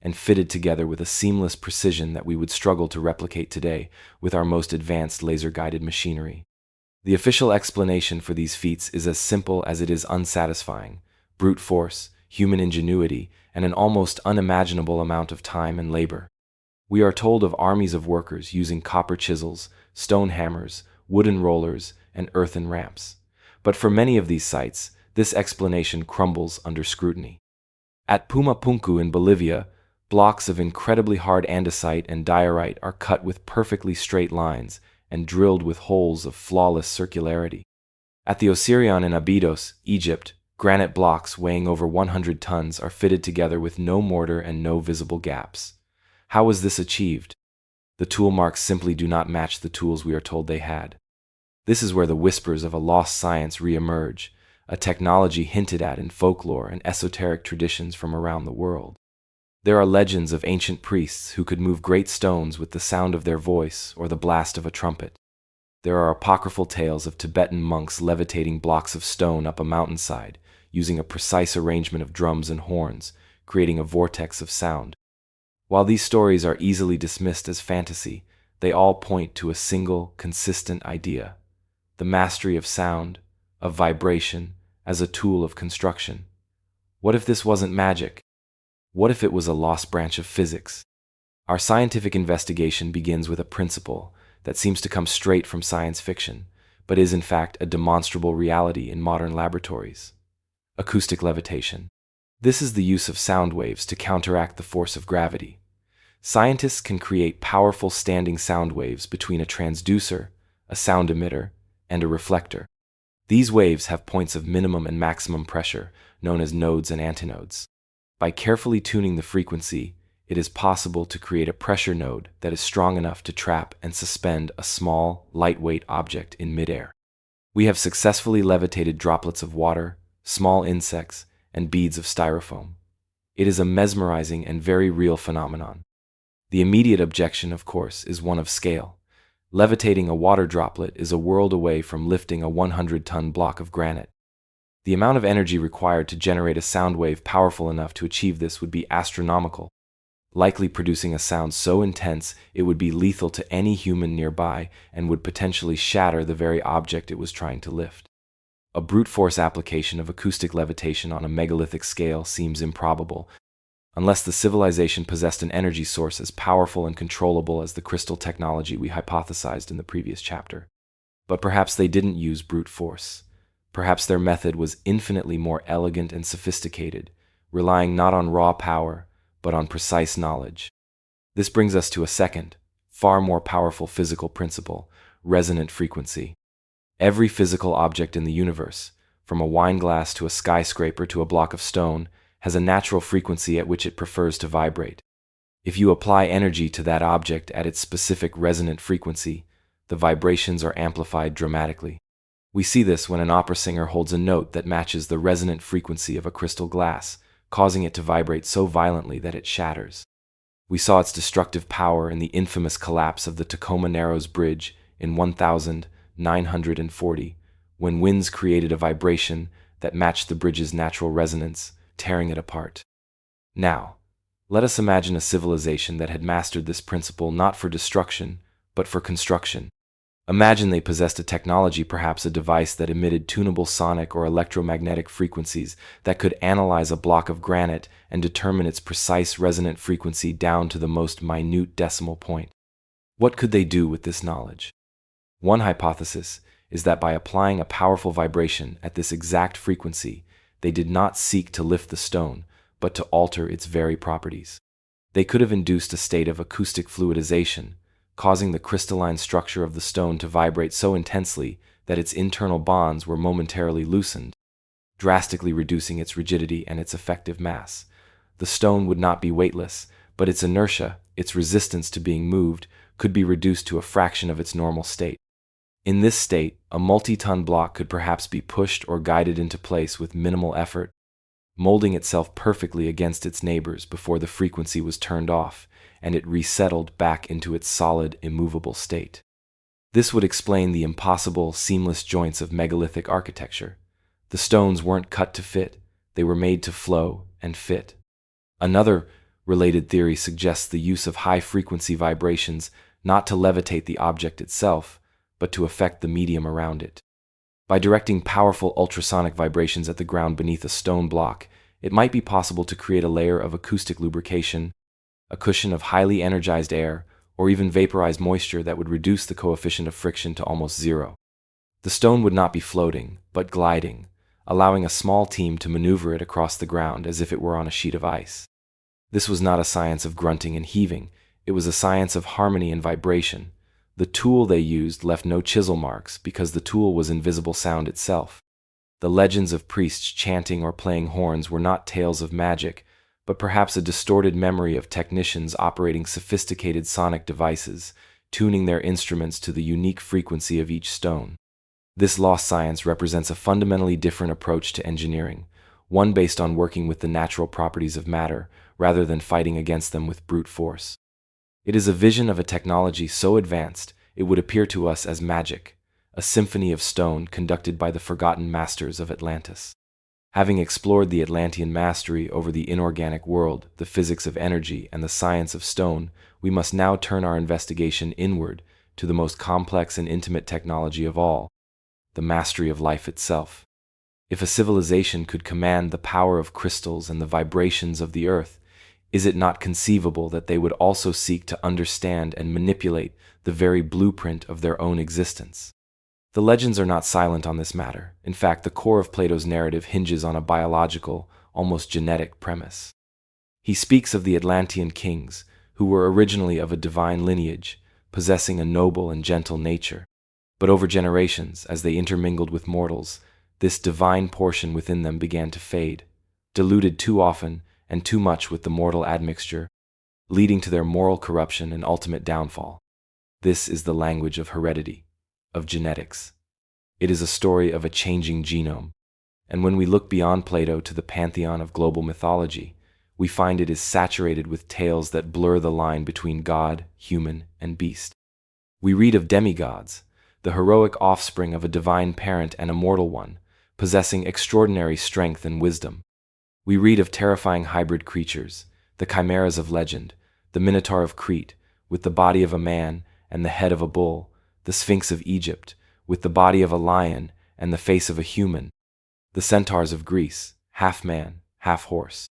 and fitted together with a seamless precision that we would struggle to replicate today with our most advanced laser-guided machinery. The official explanation for these feats is as simple as it is unsatisfying: brute force, human ingenuity, and an almost unimaginable amount of time and labor. We are told of armies of workers using copper chisels, stone hammers, wooden rollers, and earthen ramps. But for many of these sites, this explanation crumbles under scrutiny. At Pumapunku in Bolivia, blocks of incredibly hard andesite and diorite are cut with perfectly straight lines and drilled with holes of flawless circularity. At the Osirion in Abydos, Egypt, granite blocks weighing over 100 tons are fitted together with no mortar and no visible gaps. How was this achieved? The tool marks simply do not match the tools we are told they had. This is where the whispers of a lost science re-emerge, a technology hinted at in folklore and esoteric traditions from around the world. There are legends of ancient priests who could move great stones with the sound of their voice or the blast of a trumpet. There are apocryphal tales of Tibetan monks levitating blocks of stone up a mountainside, using a precise arrangement of drums and horns, creating a vortex of sound. While these stories are easily dismissed as fantasy, they all point to a single, consistent idea: the mastery of sound, of vibration, as a tool of construction. What if this wasn't magic? What if it was a lost branch of physics? Our scientific investigation begins with a principle that seems to come straight from science fiction, but is in fact a demonstrable reality in modern laboratories. Acoustic levitation. This is the use of sound waves to counteract the force of gravity. Scientists can create powerful standing sound waves between a transducer, a sound emitter, and a reflector. These waves have points of minimum and maximum pressure, known as nodes and antinodes. By carefully tuning the frequency, it is possible to create a pressure node that is strong enough to trap and suspend a small, lightweight object in midair. We have successfully levitated droplets of water, small insects, and beads of styrofoam. It is a mesmerizing and very real phenomenon. The immediate objection, of course, is one of scale. Levitating a water droplet is a world away from lifting a 100-ton block of granite. The amount of energy required to generate a sound wave powerful enough to achieve this would be astronomical, likely producing a sound so intense it would be lethal to any human nearby and would potentially shatter the very object it was trying to lift. A brute force application of acoustic levitation on a megalithic scale seems improbable, unless the civilization possessed an energy source as powerful and controllable as the crystal technology we hypothesized in the previous chapter. But perhaps they didn't use brute force. Perhaps their method was infinitely more elegant and sophisticated, relying not on raw power, but on precise knowledge. This brings us to a second, far more powerful physical principle: resonant frequency. Every physical object in the universe, from a wine glass to a skyscraper to a block of stone, has a natural frequency at which it prefers to vibrate. If you apply energy to that object at its specific resonant frequency, the vibrations are amplified dramatically. We see this when an opera singer holds a note that matches the resonant frequency of a crystal glass, causing it to vibrate so violently that it shatters. We saw its destructive power in the infamous collapse of the Tacoma Narrows Bridge in 1940, when winds created a vibration that matched the bridge's natural resonance, tearing it apart. Now, let us imagine a civilization that had mastered this principle not for destruction, but for construction. Imagine they possessed a technology, perhaps a device that emitted tunable sonic or electromagnetic frequencies that could analyze a block of granite and determine its precise resonant frequency down to the most minute decimal point. What could they do with this knowledge? One hypothesis is that by applying a powerful vibration at this exact frequency, they did not seek to lift the stone, but to alter its very properties. They could have induced a state of acoustic fluidization, causing the crystalline structure of the stone to vibrate so intensely that its internal bonds were momentarily loosened, drastically reducing its rigidity and its effective mass. The stone would not be weightless, but its inertia, its resistance to being moved, could be reduced to a fraction of its normal state. In this state, a multi-ton block could perhaps be pushed or guided into place with minimal effort, molding itself perfectly against its neighbors before the frequency was turned off, and it resettled back into its solid, immovable state. This would explain the impossible, seamless joints of megalithic architecture. The stones weren't cut to fit, they were made to flow and fit. Another related theory suggests the use of high-frequency vibrations not to levitate the object itself, but to affect the medium around it. By directing powerful ultrasonic vibrations at the ground beneath a stone block, it might be possible to create a layer of acoustic lubrication, a cushion of highly energized air, or even vaporized moisture that would reduce the coefficient of friction to almost zero. The stone would not be floating, but gliding, allowing a small team to maneuver it across the ground as if it were on a sheet of ice. This was not a science of grunting and heaving, it was a science of harmony and vibration. The tool they used left no chisel marks because the tool was invisible sound itself. The legends of priests chanting or playing horns were not tales of magic, but perhaps a distorted memory of technicians operating sophisticated sonic devices, tuning their instruments to the unique frequency of each stone. This lost science represents a fundamentally different approach to engineering, one based on working with the natural properties of matter rather than fighting against them with brute force. It is a vision of a technology so advanced it would appear to us as magic, a symphony of stone conducted by the forgotten masters of Atlantis. Having explored the Atlantean mastery over the inorganic world, the physics of energy, and the science of stone, we must now turn our investigation inward to the most complex and intimate technology of all, the mastery of life itself. If a civilization could command the power of crystals and the vibrations of the earth, is it not conceivable that they would also seek to understand and manipulate the very blueprint of their own existence? The legends are not silent on this matter. In fact, the core of Plato's narrative hinges on a biological, almost genetic premise. He speaks of the Atlantean kings, who were originally of a divine lineage, possessing a noble and gentle nature. But over generations, as they intermingled with mortals, this divine portion within them began to fade, diluted too often and too much with the mortal admixture, leading to their moral corruption and ultimate downfall. This is the language of heredity, of genetics. It is a story of a changing genome, and when we look beyond Plato to the pantheon of global mythology, we find it is saturated with tales that blur the line between God, human, and beast. We read of demigods, the heroic offspring of a divine parent and a mortal one, possessing extraordinary strength and wisdom. We read of terrifying hybrid creatures, the chimeras of legend, the Minotaur of Crete, with the body of a man and the head of a bull, the Sphinx of Egypt, with the body of a lion and the face of a human, the centaurs of Greece, half man, half horse.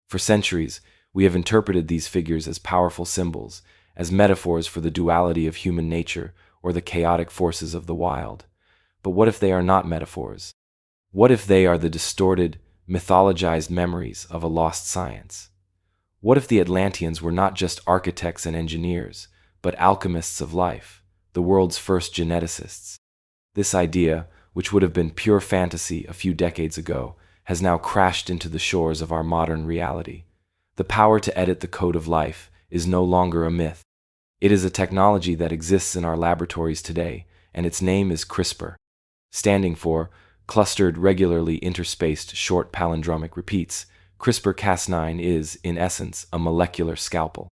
For centuries, we have interpreted these figures as powerful symbols, as metaphors for the duality of human nature or the chaotic forces of the wild. But what if they are not metaphors? What if they are the distorted, mythologized memories of a lost science? What if the Atlanteans were not just architects and engineers, but alchemists of life, the world's first geneticists? This idea, which would have been pure fantasy a few decades ago, has now crashed into the shores of our modern reality. The power to edit the code of life is no longer a myth. It is a technology that exists in our laboratories today, and its name is CRISPR, standing for Clustered Regularly Interspaced Short Palindromic Repeats. CRISPR-Cas9 is, in essence, a molecular scalpel.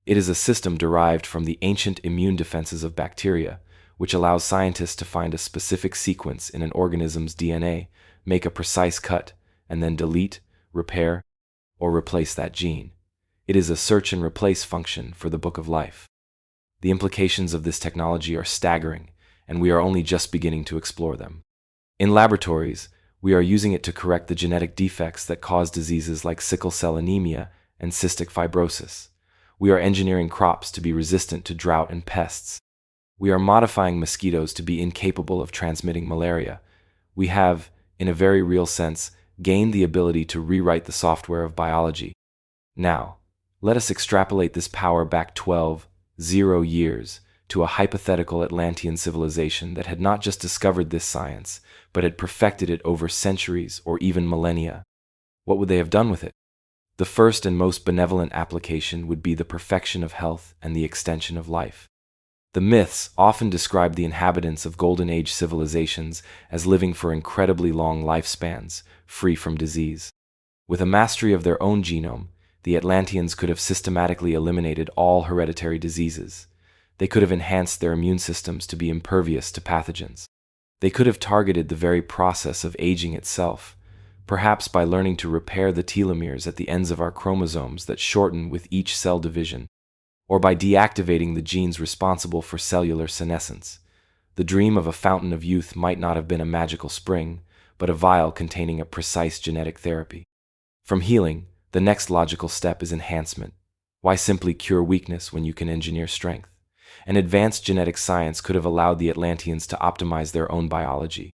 It is a system derived from the ancient immune defenses of bacteria, which allows scientists to find a specific sequence in an organism's DNA, make a precise cut, and then delete, repair, or replace that gene. It is a search and replace function for the book of life. The implications of this technology are staggering, and we are only just beginning to explore them. In laboratories, we are using it to correct the genetic defects that cause diseases like sickle cell anemia and cystic fibrosis. We are engineering crops to be resistant to drought and pests. We are modifying mosquitoes to be incapable of transmitting malaria. We have, in a very real sense, gained the ability to rewrite the software of biology. Now, let us extrapolate this power back 0 years to a hypothetical Atlantean civilization that had not just discovered this science, but had perfected it over centuries or even millennia. What would they have done with it? The first and most benevolent application would be the perfection of health and the extension of life. The myths often describe the inhabitants of Golden Age civilizations as living for incredibly long lifespans, free from disease. With a mastery of their own genome, the Atlanteans could have systematically eliminated all hereditary diseases. They could have enhanced their immune systems to be impervious to pathogens. They could have targeted the very process of aging itself, perhaps by learning to repair the telomeres at the ends of our chromosomes that shorten with each cell division, or by deactivating the genes responsible for cellular senescence. The dream of a fountain of youth might not have been a magical spring, but a vial containing a precise genetic therapy. From healing, the next logical step is enhancement. Why simply cure weakness when you can engineer strength? An advanced genetic science could have allowed the Atlanteans to optimize their own biology.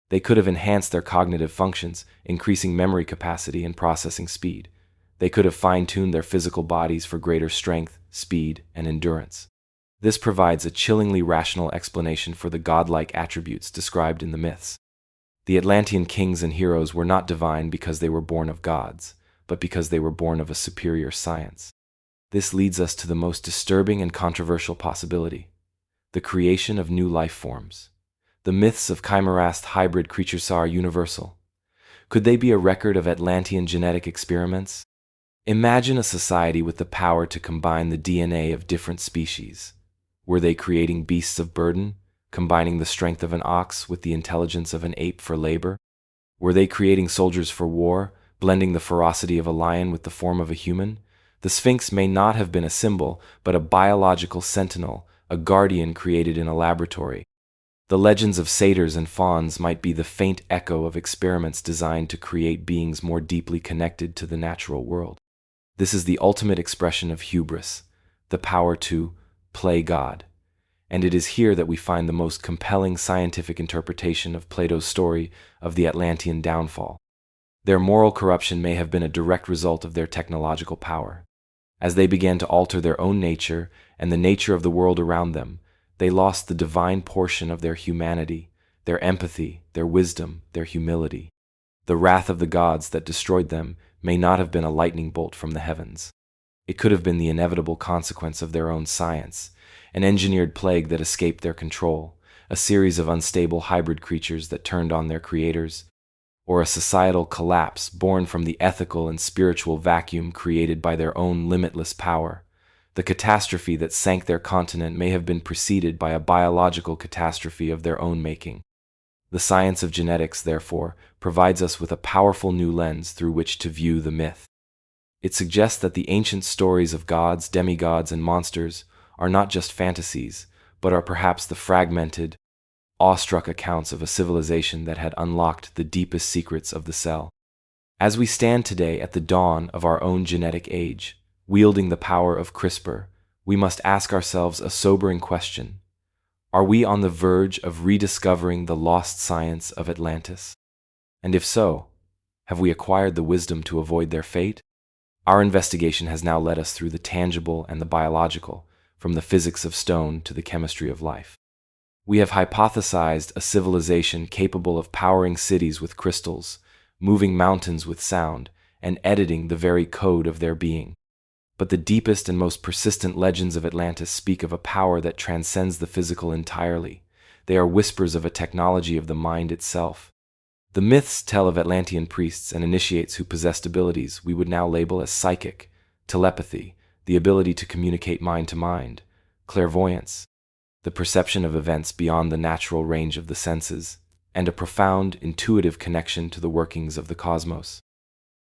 They could have enhanced their cognitive functions, increasing memory capacity and processing speed. They could have fine-tuned their physical bodies for greater strength, speed, and endurance. This provides a chillingly rational explanation for the godlike attributes described in the myths. The Atlantean kings and heroes were not divine because they were born of gods, but because they were born of a superior science. This leads us to the most disturbing and controversial possibility: the creation of new life forms. The myths of chimerast hybrid creatures are universal. Could they be a record of Atlantean genetic experiments? Imagine a society with the power to combine the DNA of different species. Were they creating beasts of burden, combining the strength of an ox with the intelligence of an ape for labor? Were they creating soldiers for war, blending the ferocity of a lion with the form of a human? The Sphinx may not have been a symbol, but a biological sentinel, a guardian created in a laboratory. The legends of satyrs and fauns might be the faint echo of experiments designed to create beings more deeply connected to the natural world. This is the ultimate expression of hubris, the power to play God. And it is here that we find the most compelling scientific interpretation of Plato's story of the Atlantean downfall. Their moral corruption may have been a direct result of their technological power. As they began to alter their own nature and the nature of the world around them, they lost the divine portion of their humanity, their empathy, their wisdom, their humility. The wrath of the gods that destroyed them may not have been a lightning bolt from the heavens. It could have been the inevitable consequence of their own science, an engineered plague that escaped their control, a series of unstable hybrid creatures that turned on their creators, or a societal collapse born from the ethical and spiritual vacuum created by their own limitless power. The catastrophe that sank their continent may have been preceded by a biological catastrophe of their own making. The science of genetics, therefore, provides us with a powerful new lens through which to view the myth. It suggests that the ancient stories of gods, demigods, and monsters are not just fantasies, but are perhaps the fragmented, awestruck accounts of a civilization that had unlocked the deepest secrets of the cell. As we stand today at the dawn of our own genetic age, wielding the power of CRISPR, we must ask ourselves a sobering question. Are we on the verge of rediscovering the lost science of Atlantis? And if so, have we acquired the wisdom to avoid their fate? Our investigation has now led us through the tangible and the biological, from the physics of stone to the chemistry of life. We have hypothesized a civilization capable of powering cities with crystals, moving mountains with sound, and editing the very code of their being. But the deepest and most persistent legends of Atlantis speak of a power that transcends the physical entirely. They are whispers of a technology of the mind itself. The myths tell of Atlantean priests and initiates who possessed abilities we would now label as psychic, telepathy, the ability to communicate mind to mind, clairvoyance, the perception of events beyond the natural range of the senses, and a profound, intuitive connection to the workings of the cosmos.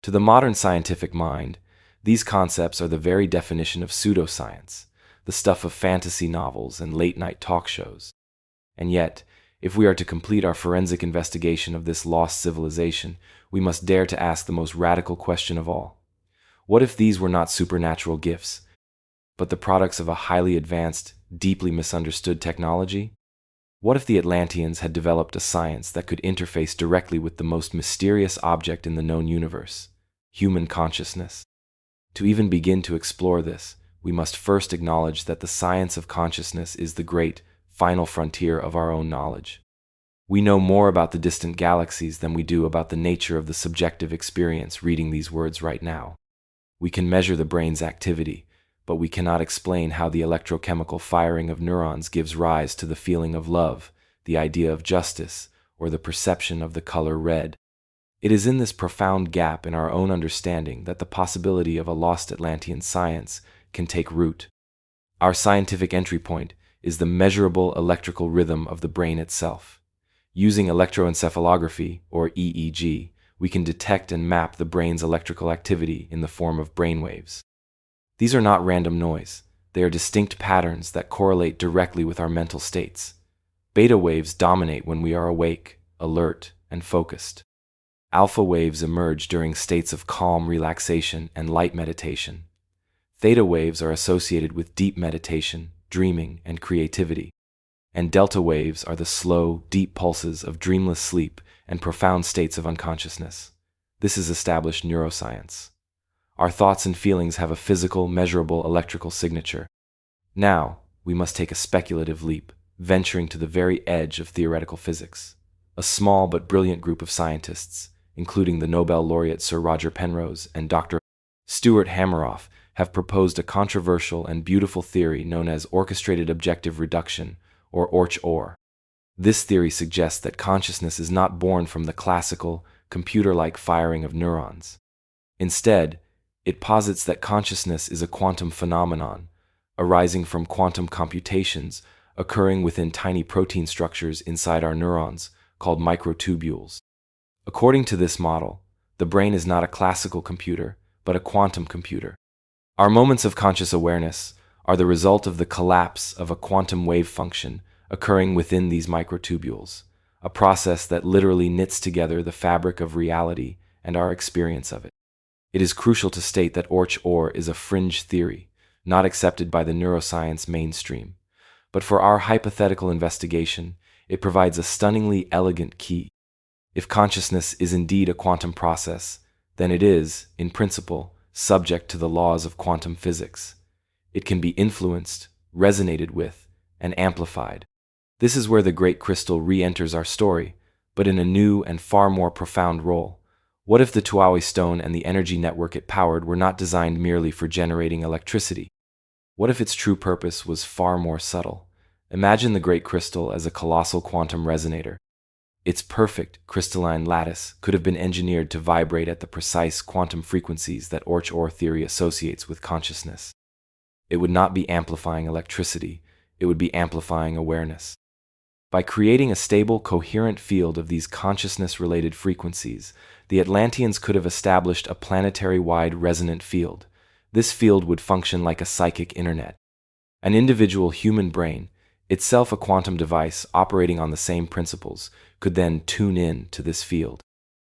To the modern scientific mind, these concepts are the very definition of pseudoscience, the stuff of fantasy novels and late-night talk shows. And yet, if we are to complete our forensic investigation of this lost civilization, we must dare to ask the most radical question of all. What if these were not supernatural gifts, but the products of a highly advanced, deeply misunderstood technology? What if the Atlanteans had developed a science that could interface directly with the most mysterious object in the known universe, human consciousness? To even begin to explore this, we must first acknowledge that the science of consciousness is the great, final frontier of our own knowledge. We know more about the distant galaxies than we do about the nature of the subjective experience reading these words right now. We can measure the brain's activity, but we cannot explain how the electrochemical firing of neurons gives rise to the feeling of love, the idea of justice, or the perception of the color red. It is in this profound gap in our own understanding that the possibility of a lost Atlantean science can take root. Our scientific entry point is the measurable electrical rhythm of the brain itself. Using electroencephalography, or EEG, we can detect and map the brain's electrical activity in the form of brainwaves. These are not random noise. They are distinct patterns that correlate directly with our mental states. Beta waves dominate when we are awake, alert, and focused. Alpha waves emerge during states of calm relaxation and light meditation. Theta waves are associated with deep meditation, dreaming, and creativity. And delta waves are the slow, deep pulses of dreamless sleep and profound states of unconsciousness. This is established neuroscience. Our thoughts and feelings have a physical, measurable electrical signature. Now, we must take a speculative leap, venturing to the very edge of theoretical physics. A small but brilliant group of scientists, including the Nobel laureate Sir Roger Penrose and Dr. Stuart Hameroff, have proposed a controversial and beautiful theory known as orchestrated objective reduction, or ORCH-OR. This theory suggests that consciousness is not born from the classical, computer-like firing of neurons. Instead, it posits that consciousness is a quantum phenomenon, arising from quantum computations occurring within tiny protein structures inside our neurons, called microtubules. According to this model, the brain is not a classical computer, but a quantum computer. Our moments of conscious awareness are the result of the collapse of a quantum wave function occurring within these microtubules, a process that literally knits together the fabric of reality and our experience of it. It is crucial to state that ORCH-OR is a fringe theory, not accepted by the neuroscience mainstream. But for our hypothetical investigation, it provides a stunningly elegant key. If consciousness is indeed a quantum process, then it is, in principle, subject to the laws of quantum physics. It can be influenced, resonated with, and amplified. This is where the great crystal re-enters our story, but in a new and far more profound role. What if the Tuaoi stone and the energy network it powered were not designed merely for generating electricity? What if its true purpose was far more subtle? Imagine the great crystal as a colossal quantum resonator. Its perfect, crystalline lattice could have been engineered to vibrate at the precise quantum frequencies that ORCH-OR theory associates with consciousness. It would not be amplifying electricity, it would be amplifying awareness. By creating a stable, coherent field of these consciousness-related frequencies, the Atlanteans could have established a planetary-wide resonant field. This field would function like a psychic internet. An individual human brain, itself a quantum device operating on the same principles, could then tune in to this field.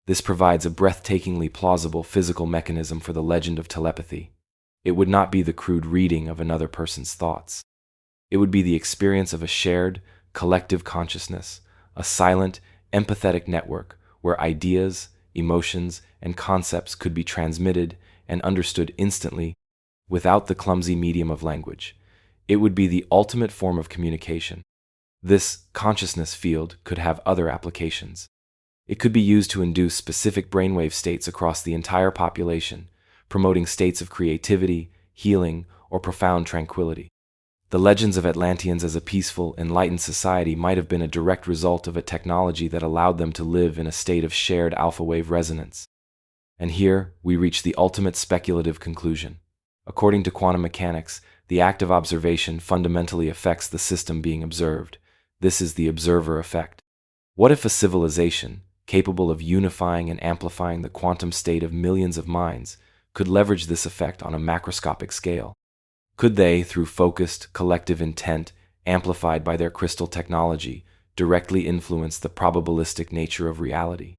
This provides a breathtakingly plausible physical mechanism for the legend of telepathy. It would not be the crude reading of another person's thoughts. It would be the experience of a shared, collective consciousness, a silent, empathetic network where ideas, emotions, and concepts could be transmitted and understood instantly without the clumsy medium of language. It would be the ultimate form of communication. This consciousness field could have other applications. It could be used to induce specific brainwave states across the entire population, promoting states of creativity, healing, or profound tranquility. The legends of Atlanteans as a peaceful, enlightened society might have been a direct result of a technology that allowed them to live in a state of shared alpha-wave resonance. And here, we reach the ultimate speculative conclusion. According to quantum mechanics, the act of observation fundamentally affects the system being observed. This is the observer effect. What if a civilization, capable of unifying and amplifying the quantum state of millions of minds, could leverage this effect on a macroscopic scale? Could they, through focused, collective intent, amplified by their crystal technology, directly influence the probabilistic nature of reality?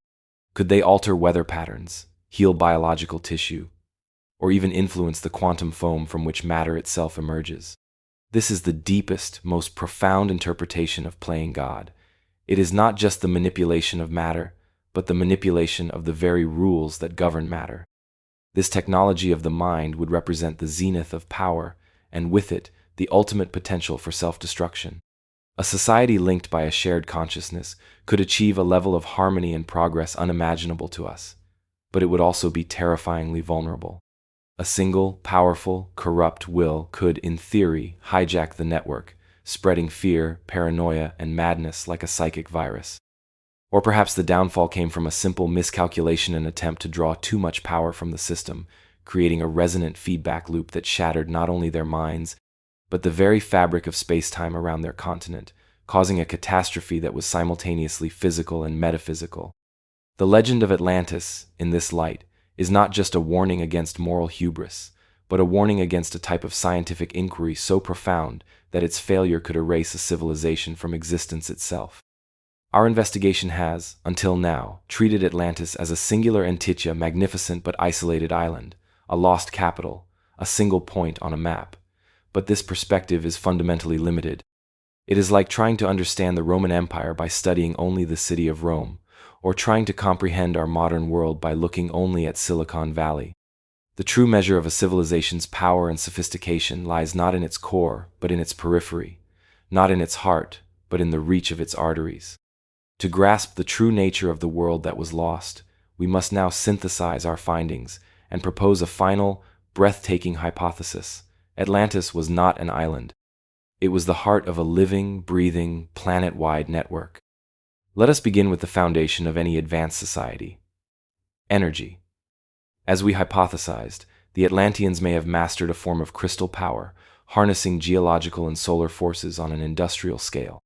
Could they alter weather patterns, heal biological tissue, or even influence the quantum foam from which matter itself emerges? This is the deepest, most profound interpretation of playing God. It is not just the manipulation of matter, but the manipulation of the very rules that govern matter. This technology of the mind would represent the zenith of power, and with it, the ultimate potential for self-destruction. A society linked by a shared consciousness could achieve a level of harmony and progress unimaginable to us, but it would also be terrifyingly vulnerable. A single, powerful, corrupt will could, in theory, hijack the network, spreading fear, paranoia, and madness like a psychic virus. Or perhaps the downfall came from a simple miscalculation and attempt to draw too much power from the system, creating a resonant feedback loop that shattered not only their minds, but the very fabric of space-time around their continent, causing a catastrophe that was simultaneously physical and metaphysical. The legend of Atlantis, in this light, is not just a warning against moral hubris, but a warning against a type of scientific inquiry so profound that its failure could erase a civilization from existence itself. Our investigation has, until now, treated Atlantis as a singular entity, a magnificent but isolated island, a lost capital, a single point on a map. But this perspective is fundamentally limited. It is like trying to understand the Roman Empire by studying only the city of Rome, or trying to comprehend our modern world by looking only at Silicon Valley. The true measure of a civilization's power and sophistication lies not in its core, but in its periphery, not in its heart, but in the reach of its arteries. To grasp the true nature of the world that was lost, we must now synthesize our findings and propose a final, breathtaking hypothesis. Atlantis was not an island. It was the heart of a living, breathing, planet-wide network. Let us begin with the foundation of any advanced society: energy. As we hypothesized, the Atlanteans may have mastered a form of crystal power, harnessing geological and solar forces on an industrial scale.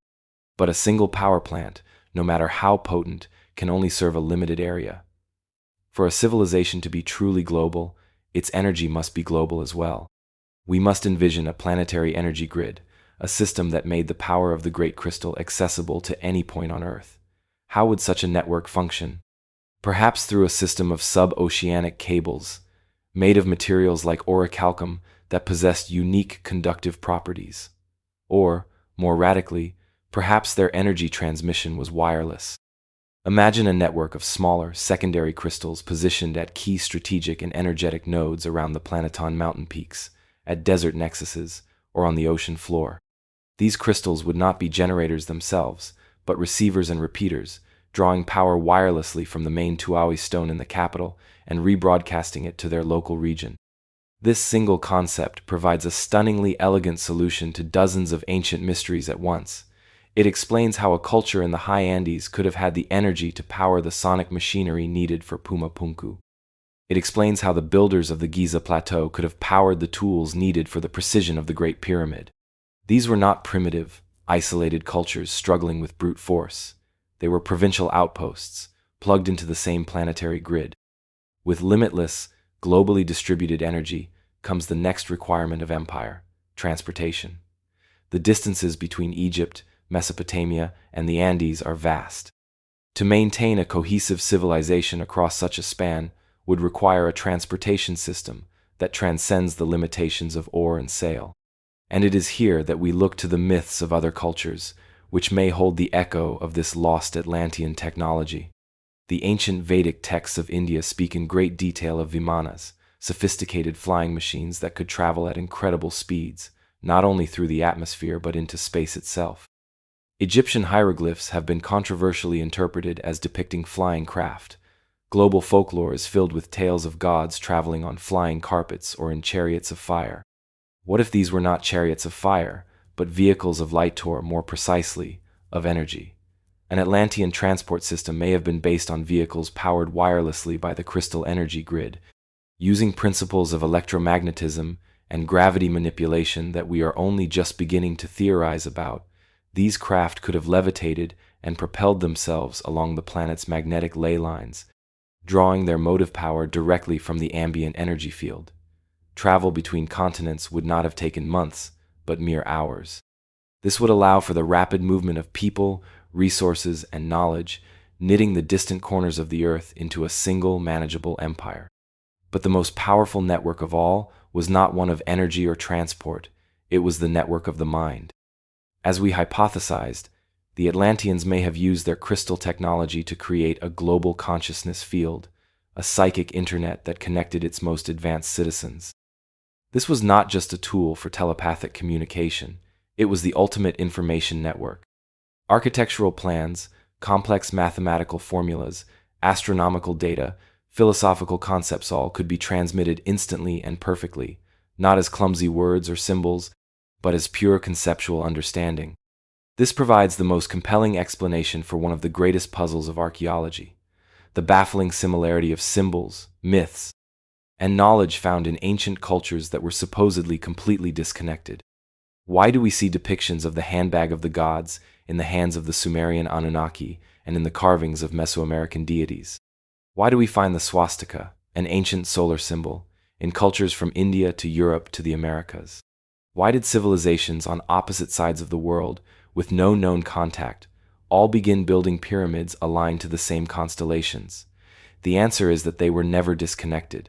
But a single power plant, no matter how potent, can only serve a limited area. For a civilization to be truly global, its energy must be global as well. We must envision a planetary energy grid, a system that made the power of the Great Crystal accessible to any point on Earth. How would such a network function? Perhaps through a system of sub-oceanic cables, made of materials like orichalcum that possessed unique conductive properties. Or, more radically, perhaps their energy transmission was wireless. Imagine a network of smaller, secondary crystals positioned at key strategic and energetic nodes around the Planeton mountain peaks, at desert nexuses, or on the ocean floor. These crystals would not be generators themselves, but receivers and repeaters, drawing power wirelessly from the main Tuaui stone in the capital and rebroadcasting it to their local region. This single concept provides a stunningly elegant solution to dozens of ancient mysteries at once. It explains how a culture in the high Andes could have had the energy to power the sonic machinery needed for Puma Punku. It explains how the builders of the Giza Plateau could have powered the tools needed for the precision of the Great Pyramid. These were not primitive, isolated cultures struggling with brute force. They were provincial outposts, plugged into the same planetary grid. With limitless, globally distributed energy comes the next requirement of empire: transportation. The distances between Egypt, Mesopotamia, and the Andes are vast. To maintain a cohesive civilization across such a span would require a transportation system that transcends the limitations of oar and sail. And it is here that we look to the myths of other cultures, which may hold the echo of this lost Atlantean technology. The ancient Vedic texts of India speak in great detail of vimanas, sophisticated flying machines that could travel at incredible speeds, not only through the atmosphere but into space itself. Egyptian hieroglyphs have been controversially interpreted as depicting flying craft. Global folklore is filled with tales of gods traveling on flying carpets or in chariots of fire. What if these were not chariots of fire, but vehicles of light, or more precisely, of energy? An Atlantean transport system may have been based on vehicles powered wirelessly by the crystal energy grid, using principles of electromagnetism and gravity manipulation that we are only just beginning to theorize about. These craft could have levitated and propelled themselves along the planet's magnetic ley lines, drawing their motive power directly from the ambient energy field. Travel between continents would not have taken months, but mere hours. This would allow for the rapid movement of people, resources, and knowledge, knitting the distant corners of the Earth into a single manageable empire. But the most powerful network of all was not one of energy or transport, it was the network of the mind. As we hypothesized, the Atlanteans may have used their crystal technology to create a global consciousness field, a psychic internet that connected its most advanced citizens. This was not just a tool for telepathic communication, it was the ultimate information network. Architectural plans, complex mathematical formulas, astronomical data, philosophical concepts all could be transmitted instantly and perfectly, not as clumsy words or symbols, but as pure conceptual understanding. This provides the most compelling explanation for one of the greatest puzzles of archaeology: the baffling similarity of symbols, myths, and knowledge found in ancient cultures that were supposedly completely disconnected. Why do we see depictions of the handbag of the gods in the hands of the Sumerian Anunnaki and in the carvings of Mesoamerican deities? Why do we find the swastika, an ancient solar symbol, in cultures from India to Europe to the Americas? Why did civilizations on opposite sides of the world, with no known contact, all begin building pyramids aligned to the same constellations? The answer is that they were never disconnected.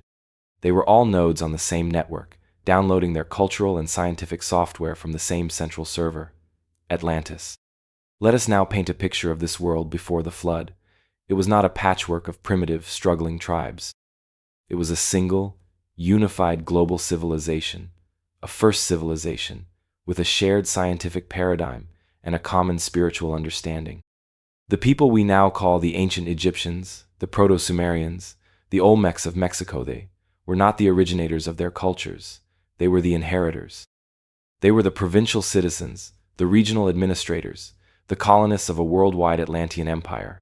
They were all nodes on the same network, downloading their cultural and scientific software from the same central server, Atlantis. Let us now paint a picture of this world before the flood. It was not a patchwork of primitive, struggling tribes. It was a single, unified global civilization, a first civilization, with a shared scientific paradigm and a common spiritual understanding. The people we now call the ancient Egyptians, the Proto-Sumerians, the Olmecs of Mexico, they were not the originators of their cultures, they were the inheritors. They were the provincial citizens, the regional administrators, the colonists of a worldwide Atlantean empire.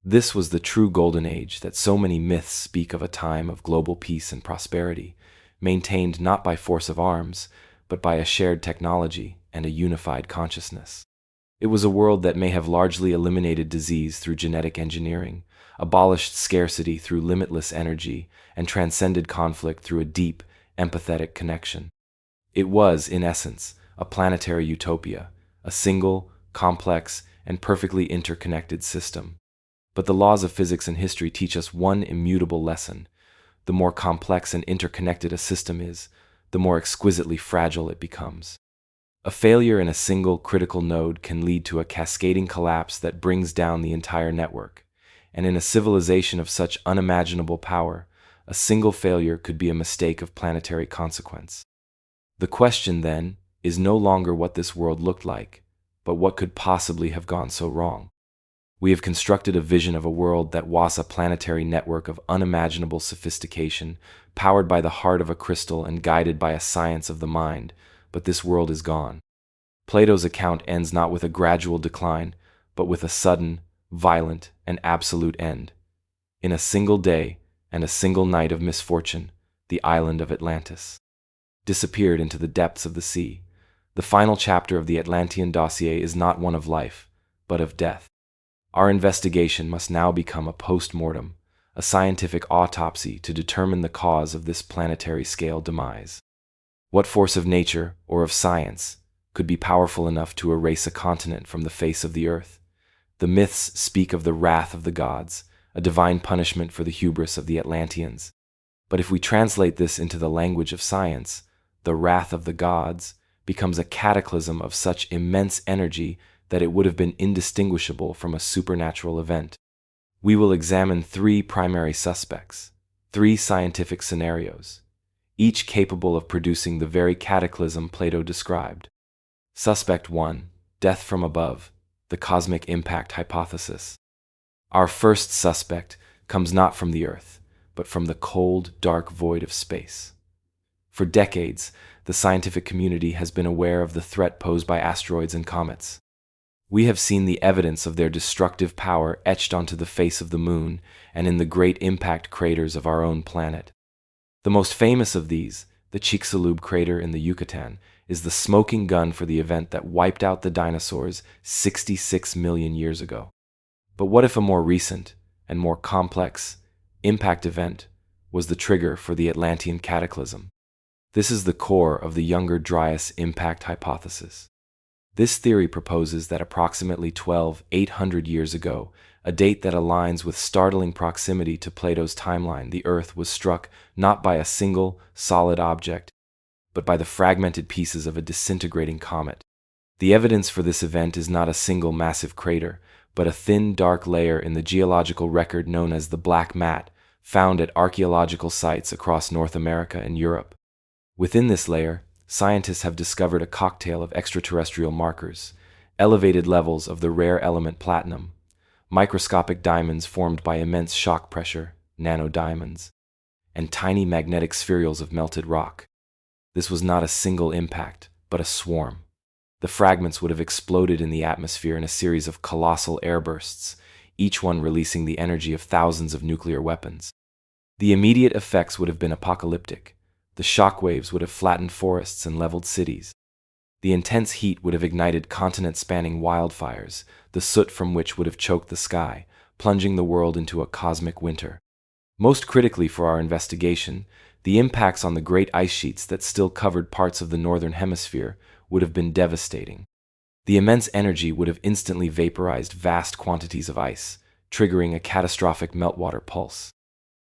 This was the true golden age that so many myths speak of, a time of global peace and prosperity, maintained not by force of arms, but by a shared technology and a unified consciousness. It was a world that may have largely eliminated disease through genetic engineering, abolished scarcity through limitless energy, and transcended conflict through a deep, empathetic connection. It was, in essence, a planetary utopia, a single, complex, and perfectly interconnected system. But the laws of physics and history teach us one immutable lesson. The more complex and interconnected a system is, the more exquisitely fragile it becomes. A failure in a single critical node can lead to a cascading collapse that brings down the entire network. And in a civilization of such unimaginable power, a single failure could be a mistake of planetary consequence. The question, then, is no longer what this world looked like, but what could possibly have gone so wrong. We have constructed a vision of a world that was a planetary network of unimaginable sophistication, powered by the heart of a crystal and guided by a science of the mind, but this world is gone. Plato's account ends not with a gradual decline, but with a sudden, violent, and absolute end. In a single day and a single night of misfortune, the island of Atlantis disappeared into the depths of the sea. The final chapter of the Atlantean Dossier is not one of life, but of death. Our investigation must now become a post-mortem, a scientific autopsy to determine the cause of this planetary-scale demise. What force of nature, or of science, could be powerful enough to erase a continent from the face of the earth? The myths speak of the wrath of the gods, a divine punishment for the hubris of the Atlanteans. But if we translate this into the language of science, the wrath of the gods becomes a cataclysm of such immense energy that it would have been indistinguishable from a supernatural event. We will examine three primary suspects, three scientific scenarios, each capable of producing the very cataclysm Plato described. Suspect 1, death from above, the cosmic impact hypothesis. Our first suspect comes not from the Earth, but from the cold, dark void of space. For decades, the scientific community has been aware of the threat posed by asteroids and comets. We have seen the evidence of their destructive power etched onto the face of the moon and in the great impact craters of our own planet. The most famous of these, the Chicxulub crater in the Yucatan, is the smoking gun for the event that wiped out the dinosaurs 66 million years ago. But what if a more recent and more complex impact event was the trigger for the Atlantean Cataclysm? This is the core of the Younger Dryas impact hypothesis. This theory proposes that approximately 12,800 years ago, a date that aligns with startling proximity to Plato's timeline, the Earth was struck not by a single, solid object, but by the fragmented pieces of a disintegrating comet. The evidence for this event is not a single massive crater, but a thin, dark layer in the geological record known as the Black Mat, found at archaeological sites across North America and Europe. Within this layer, scientists have discovered a cocktail of extraterrestrial markers, elevated levels of the rare element platinum, microscopic diamonds formed by immense shock pressure, nanodiamonds, and tiny magnetic spherules of melted rock. This was not a single impact, but a swarm. The fragments would have exploded in the atmosphere in a series of colossal airbursts, each one releasing the energy of thousands of nuclear weapons. The immediate effects would have been apocalyptic. The shock waves would have flattened forests and leveled cities. The intense heat would have ignited continent-spanning wildfires, the soot from which would have choked the sky, plunging the world into a cosmic winter. Most critically for our investigation, the impacts on the great ice sheets that still covered parts of the northern hemisphere would have been devastating. The immense energy would have instantly vaporized vast quantities of ice, triggering a catastrophic meltwater pulse.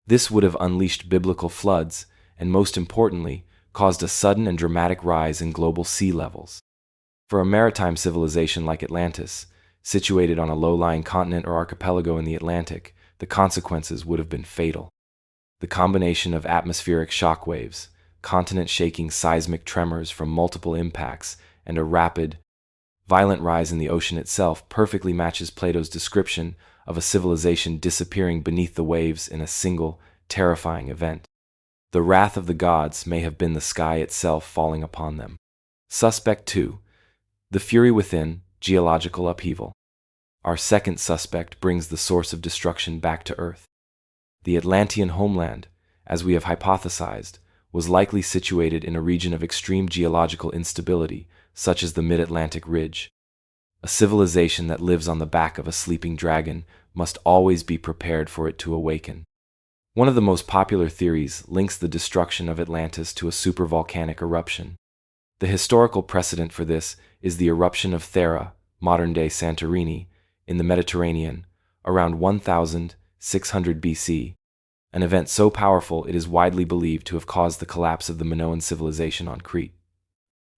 This would have unleashed biblical floods, and most importantly, caused a sudden and dramatic rise in global sea levels. For a maritime civilization like Atlantis, situated on a low-lying continent or archipelago in the Atlantic, the consequences would have been fatal. The combination of atmospheric shock waves, continent-shaking seismic tremors from multiple impacts, and a rapid, violent rise in the ocean itself perfectly matches Plato's description of a civilization disappearing beneath the waves in a single, terrifying event. The wrath of the gods may have been the sky itself falling upon them. Suspect 2. The fury within, geological upheaval. Our second suspect brings the source of destruction back to Earth. The Atlantean homeland, as we have hypothesized, was likely situated in a region of extreme geological instability, such as the Mid-Atlantic Ridge. A civilization that lives on the back of a sleeping dragon must always be prepared for it to awaken. One of the most popular theories links the destruction of Atlantis to a supervolcanic eruption. The historical precedent for this is the eruption of Thera, modern-day Santorini, in the Mediterranean, around 1600 BC, an event so powerful it is widely believed to have caused the collapse of the Minoan civilization on Crete.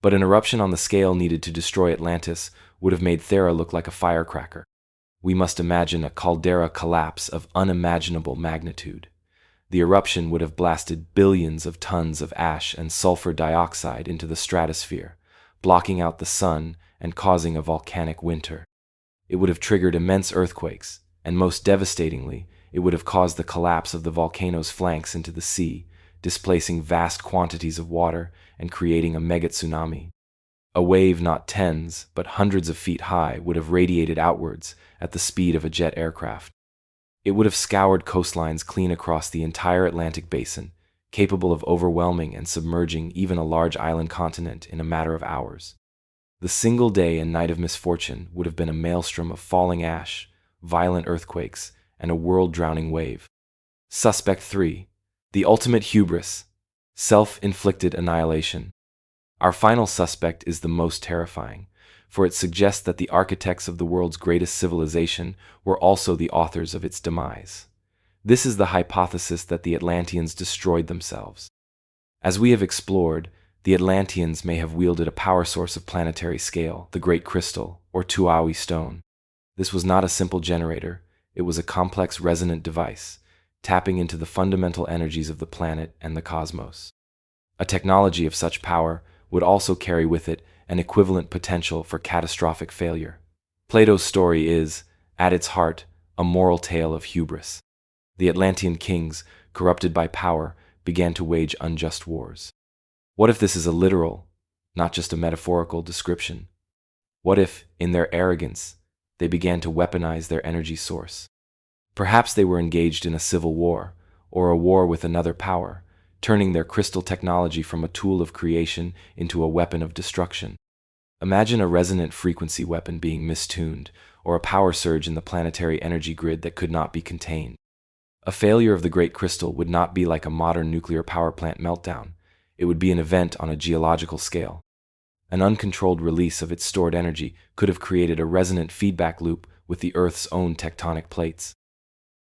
But an eruption on the scale needed to destroy Atlantis would have made Thera look like a firecracker. We must imagine a caldera collapse of unimaginable magnitude. The eruption would have blasted billions of tons of ash and sulfur dioxide into the stratosphere, blocking out the sun and causing a volcanic winter. It would have triggered immense earthquakes, and most devastatingly, it would have caused the collapse of the volcano's flanks into the sea, displacing vast quantities of water and creating a mega tsunami. A wave not tens, but hundreds of feet high would have radiated outwards at the speed of a jet aircraft. It would have scoured coastlines clean across the entire Atlantic basin, capable of overwhelming and submerging even a large island continent in a matter of hours. The single day and night of misfortune would have been a maelstrom of falling ash, violent earthquakes, and a world-drowning wave. Suspect 3. The ultimate hubris, self-inflicted annihilation. Our final suspect is the most terrifying, for it suggests that the architects of the world's greatest civilization were also the authors of its demise. This is the hypothesis that the Atlanteans destroyed themselves. As we have explored, the Atlanteans may have wielded a power source of planetary scale, the Great Crystal, or Tuaui Stone. This was not a simple generator, it was a complex resonant device, tapping into the fundamental energies of the planet and the cosmos. A technology of such power would also carry with it an equivalent potential for catastrophic failure. Plato's story is, at its heart, a moral tale of hubris. The Atlantean kings, corrupted by power, began to wage unjust wars. What if this is a literal, not just a metaphorical description? What if, in their arrogance, they began to weaponize their energy source? Perhaps they were engaged in a civil war, or a war with another power, turning their crystal technology from a tool of creation into a weapon of destruction. Imagine a resonant frequency weapon being mistuned, or a power surge in the planetary energy grid that could not be contained. A failure of the Great Crystal would not be like a modern nuclear power plant meltdown. It would be an event on a geological scale. An uncontrolled release of its stored energy could have created a resonant feedback loop with the Earth's own tectonic plates.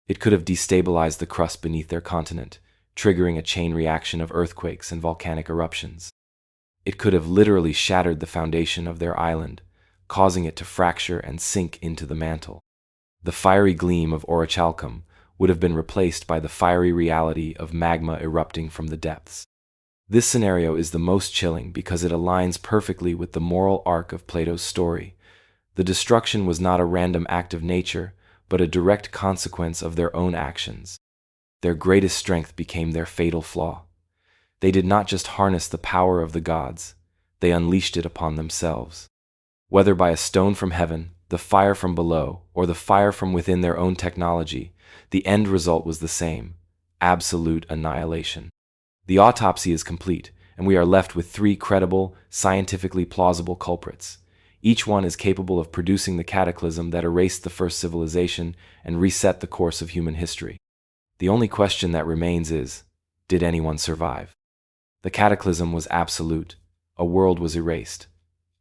It could have destabilized the crust beneath their continent, triggering a chain reaction of earthquakes and volcanic eruptions. It could have literally shattered the foundation of their island, causing it to fracture and sink into the mantle. The fiery gleam of orichalcum would have been replaced by the fiery reality of magma erupting from the depths. This scenario is the most chilling because it aligns perfectly with the moral arc of Plato's story. The destruction was not a random act of nature, but a direct consequence of their own actions. Their greatest strength became their fatal flaw. They did not just harness the power of the gods, they unleashed it upon themselves. Whether by a stone from heaven, the fire from below, or the fire from within their own technology, the end result was the same: absolute annihilation. The autopsy is complete, and we are left with 3 credible, scientifically plausible culprits. Each one is capable of producing the cataclysm that erased the first civilization and reset the course of human history. The only question that remains is, did anyone survive? The cataclysm was absolute. A world was erased.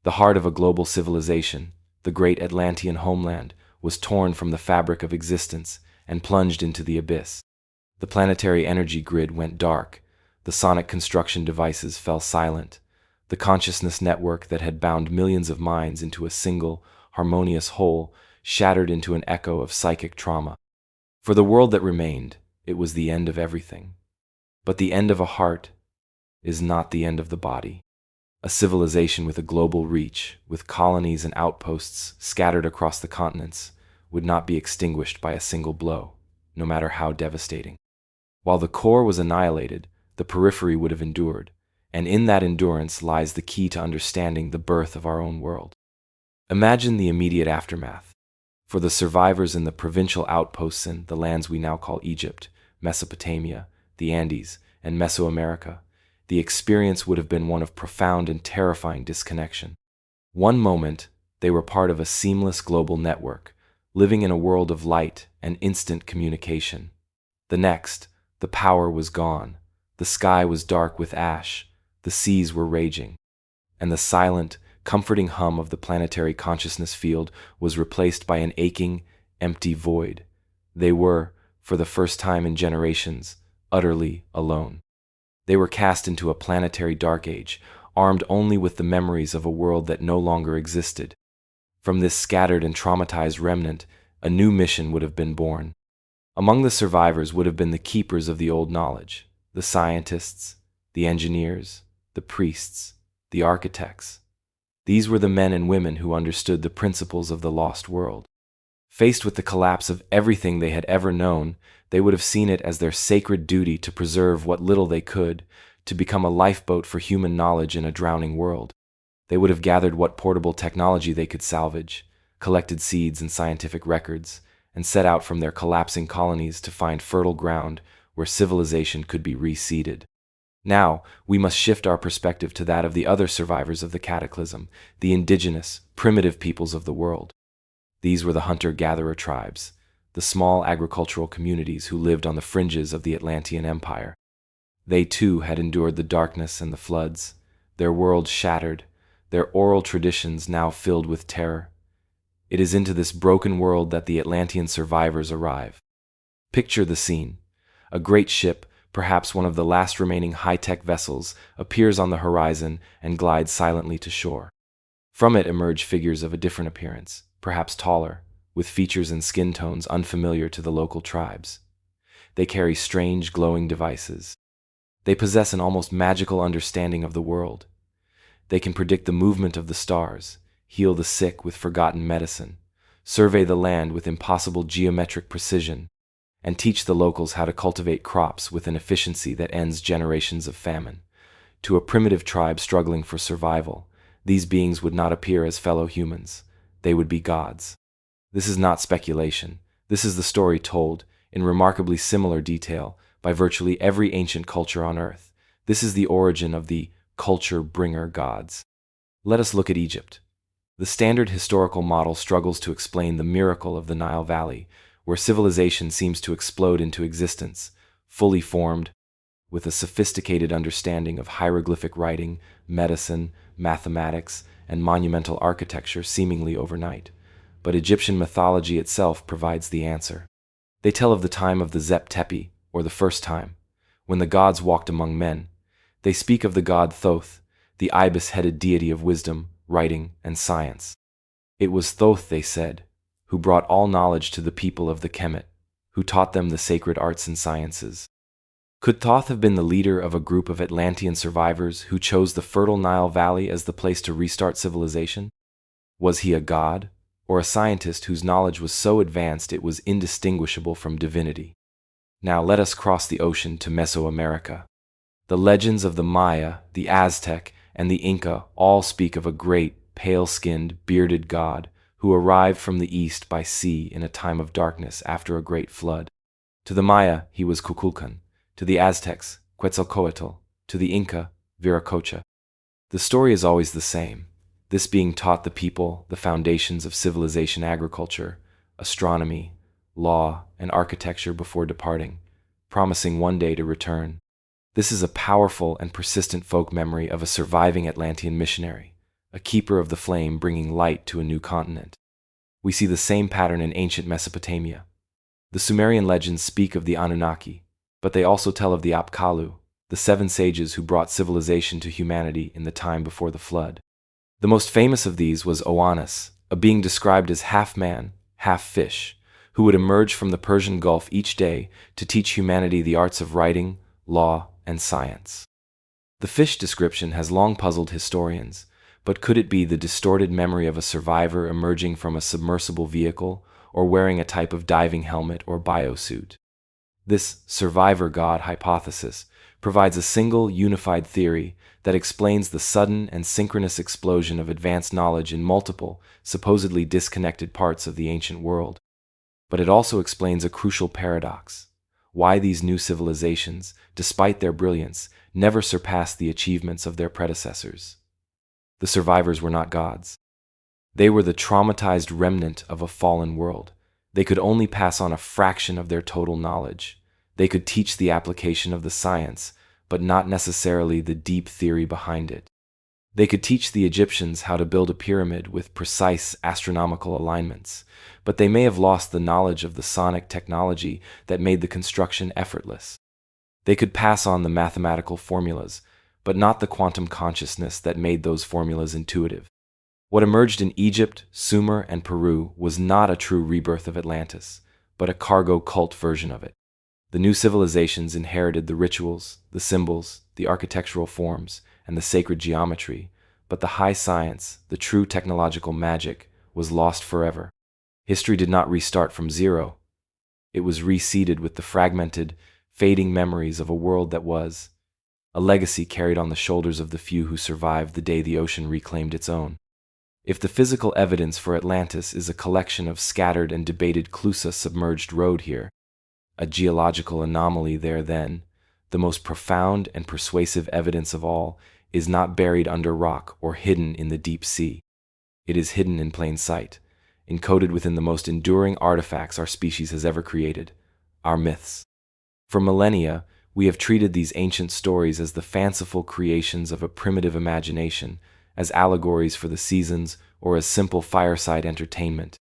The heart of a global civilization, the great Atlantean homeland, was torn from the fabric of existence and plunged into the abyss. The planetary energy grid went dark. The sonic construction devices fell silent. The consciousness network that had bound millions of minds into a single, harmonious whole shattered into an echo of psychic trauma. For the world that remained, it was the end of everything. But the end of a heart is not the end of the body. A civilization with a global reach, with colonies and outposts scattered across the continents, would not be extinguished by a single blow, no matter how devastating. While the core was annihilated, the periphery would have endured, and in that endurance lies the key to understanding the birth of our own world. Imagine the immediate aftermath. For the survivors in the provincial outposts in the lands we now call Egypt, Mesopotamia, the Andes, and Mesoamerica, the experience would have been one of profound and terrifying disconnection. One moment, they were part of a seamless global network, living in a world of light and instant communication. The next, the power was gone, the sky was dark with ash, the seas were raging, and the silent, comforting hum of the planetary consciousness field was replaced by an aching, empty void. They were, for the first time in generations, utterly alone. They were cast into a planetary dark age, armed only with the memories of a world that no longer existed. From this scattered and traumatized remnant, a new mission would have been born. Among the survivors would have been the keepers of the old knowledge, the scientists, the engineers, the priests, the architects. These were the men and women who understood the principles of the lost world. Faced with the collapse of everything they had ever known, they would have seen it as their sacred duty to preserve what little they could, to become a lifeboat for human knowledge in a drowning world. They would have gathered what portable technology they could salvage, collected seeds and scientific records, and set out from their collapsing colonies to find fertile ground where civilization could be reseeded. Now, we must shift our perspective to that of the other survivors of the Cataclysm, the indigenous, primitive peoples of the world. These were the hunter-gatherer tribes, the small agricultural communities who lived on the fringes of the Atlantean Empire. They too had endured the darkness and the floods, their world shattered, their oral traditions now filled with terror. It is into this broken world that the Atlantean survivors arrive. Picture the scene. A great ship, perhaps one of the last remaining high-tech vessels, appears on the horizon and glides silently to shore. From it emerge figures of a different appearance, perhaps taller, with features and skin tones unfamiliar to the local tribes. They carry strange, glowing devices. They possess an almost magical understanding of the world. They can predict the movement of the stars, heal the sick with forgotten medicine, survey the land with impossible geometric precision, and teach the locals how to cultivate crops with an efficiency that ends generations of famine. To a primitive tribe struggling for survival, these beings would not appear as fellow humans. They would be gods. This is not speculation. This is the story told, in remarkably similar detail, by virtually every ancient culture on Earth. This is the origin of the culture-bringer gods. Let us look at Egypt. The standard historical model struggles to explain the miracle of the Nile Valley, where civilization seems to explode into existence, fully formed, with a sophisticated understanding of hieroglyphic writing, medicine, mathematics, and monumental architecture seemingly overnight. But Egyptian mythology itself provides the answer. They tell of the time of the Zep Tepi, or the first time, when the gods walked among men. They speak of the god Thoth, the ibis-headed deity of wisdom, writing, and science. It was Thoth, they said, who brought all knowledge to the people of the Kemet, who taught them the sacred arts and sciences. Could Thoth have been the leader of a group of Atlantean survivors who chose the fertile Nile Valley as the place to restart civilization? Was he a god, or a scientist whose knowledge was so advanced it was indistinguishable from divinity? Now let us cross the ocean to Mesoamerica. The legends of the Maya, the Aztec, and the Inca all speak of a great, pale-skinned, bearded god who arrived from the east by sea in a time of darkness after a great flood. To the Maya, he was Kukulkan. To the Aztecs, Quetzalcoatl. To the Inca, Viracocha. The story is always the same, this being taught the people the foundations of civilization, agriculture, astronomy, law, and architecture before departing, promising one day to return. This is a powerful and persistent folk memory of a surviving Atlantean missionary, a keeper of the flame bringing light to a new continent. We see the same pattern in ancient Mesopotamia. The Sumerian legends speak of the Anunnaki, but they also tell of the Apkallu, the 7 sages who brought civilization to humanity in the time before the flood. The most famous of these was Oannes, a being described as half man, half fish, who would emerge from the Persian Gulf each day to teach humanity the arts of writing, law, and science. The fish description has long puzzled historians, but could it be the distorted memory of a survivor emerging from a submersible vehicle or wearing a type of diving helmet or biosuit? This survivor god hypothesis provides a single, unified theory that explains the sudden and synchronous explosion of advanced knowledge in multiple, supposedly disconnected parts of the ancient world. But it also explains a crucial paradox: why these new civilizations, despite their brilliance, never surpassed the achievements of their predecessors. The survivors were not gods. They were the traumatized remnant of a fallen world. They could only pass on a fraction of their total knowledge. They could teach the application of the science, but not necessarily the deep theory behind it. They could teach the Egyptians how to build a pyramid with precise astronomical alignments, but they may have lost the knowledge of the sonic technology that made the construction effortless. They could pass on the mathematical formulas, but not the quantum consciousness that made those formulas intuitive. What emerged in Egypt, Sumer, and Peru was not a true rebirth of Atlantis, but a cargo cult version of it. The new civilizations inherited the rituals, the symbols, the architectural forms, and the sacred geometry, but the high science, the true technological magic, was lost forever. History did not restart from zero. It was reseeded with the fragmented, fading memories of a world that was, a legacy carried on the shoulders of the few who survived the day the ocean reclaimed its own. If the physical evidence for Atlantis is a collection of scattered and debated Clusa submerged road here, a geological anomaly there then, the most profound and persuasive evidence of all is not buried under rock or hidden in the deep sea. It is hidden in plain sight, encoded within the most enduring artifacts our species has ever created, our myths. For millennia, we have treated these ancient stories as the fanciful creations of a primitive imagination, as allegories for the seasons, or as simple fireside entertainment.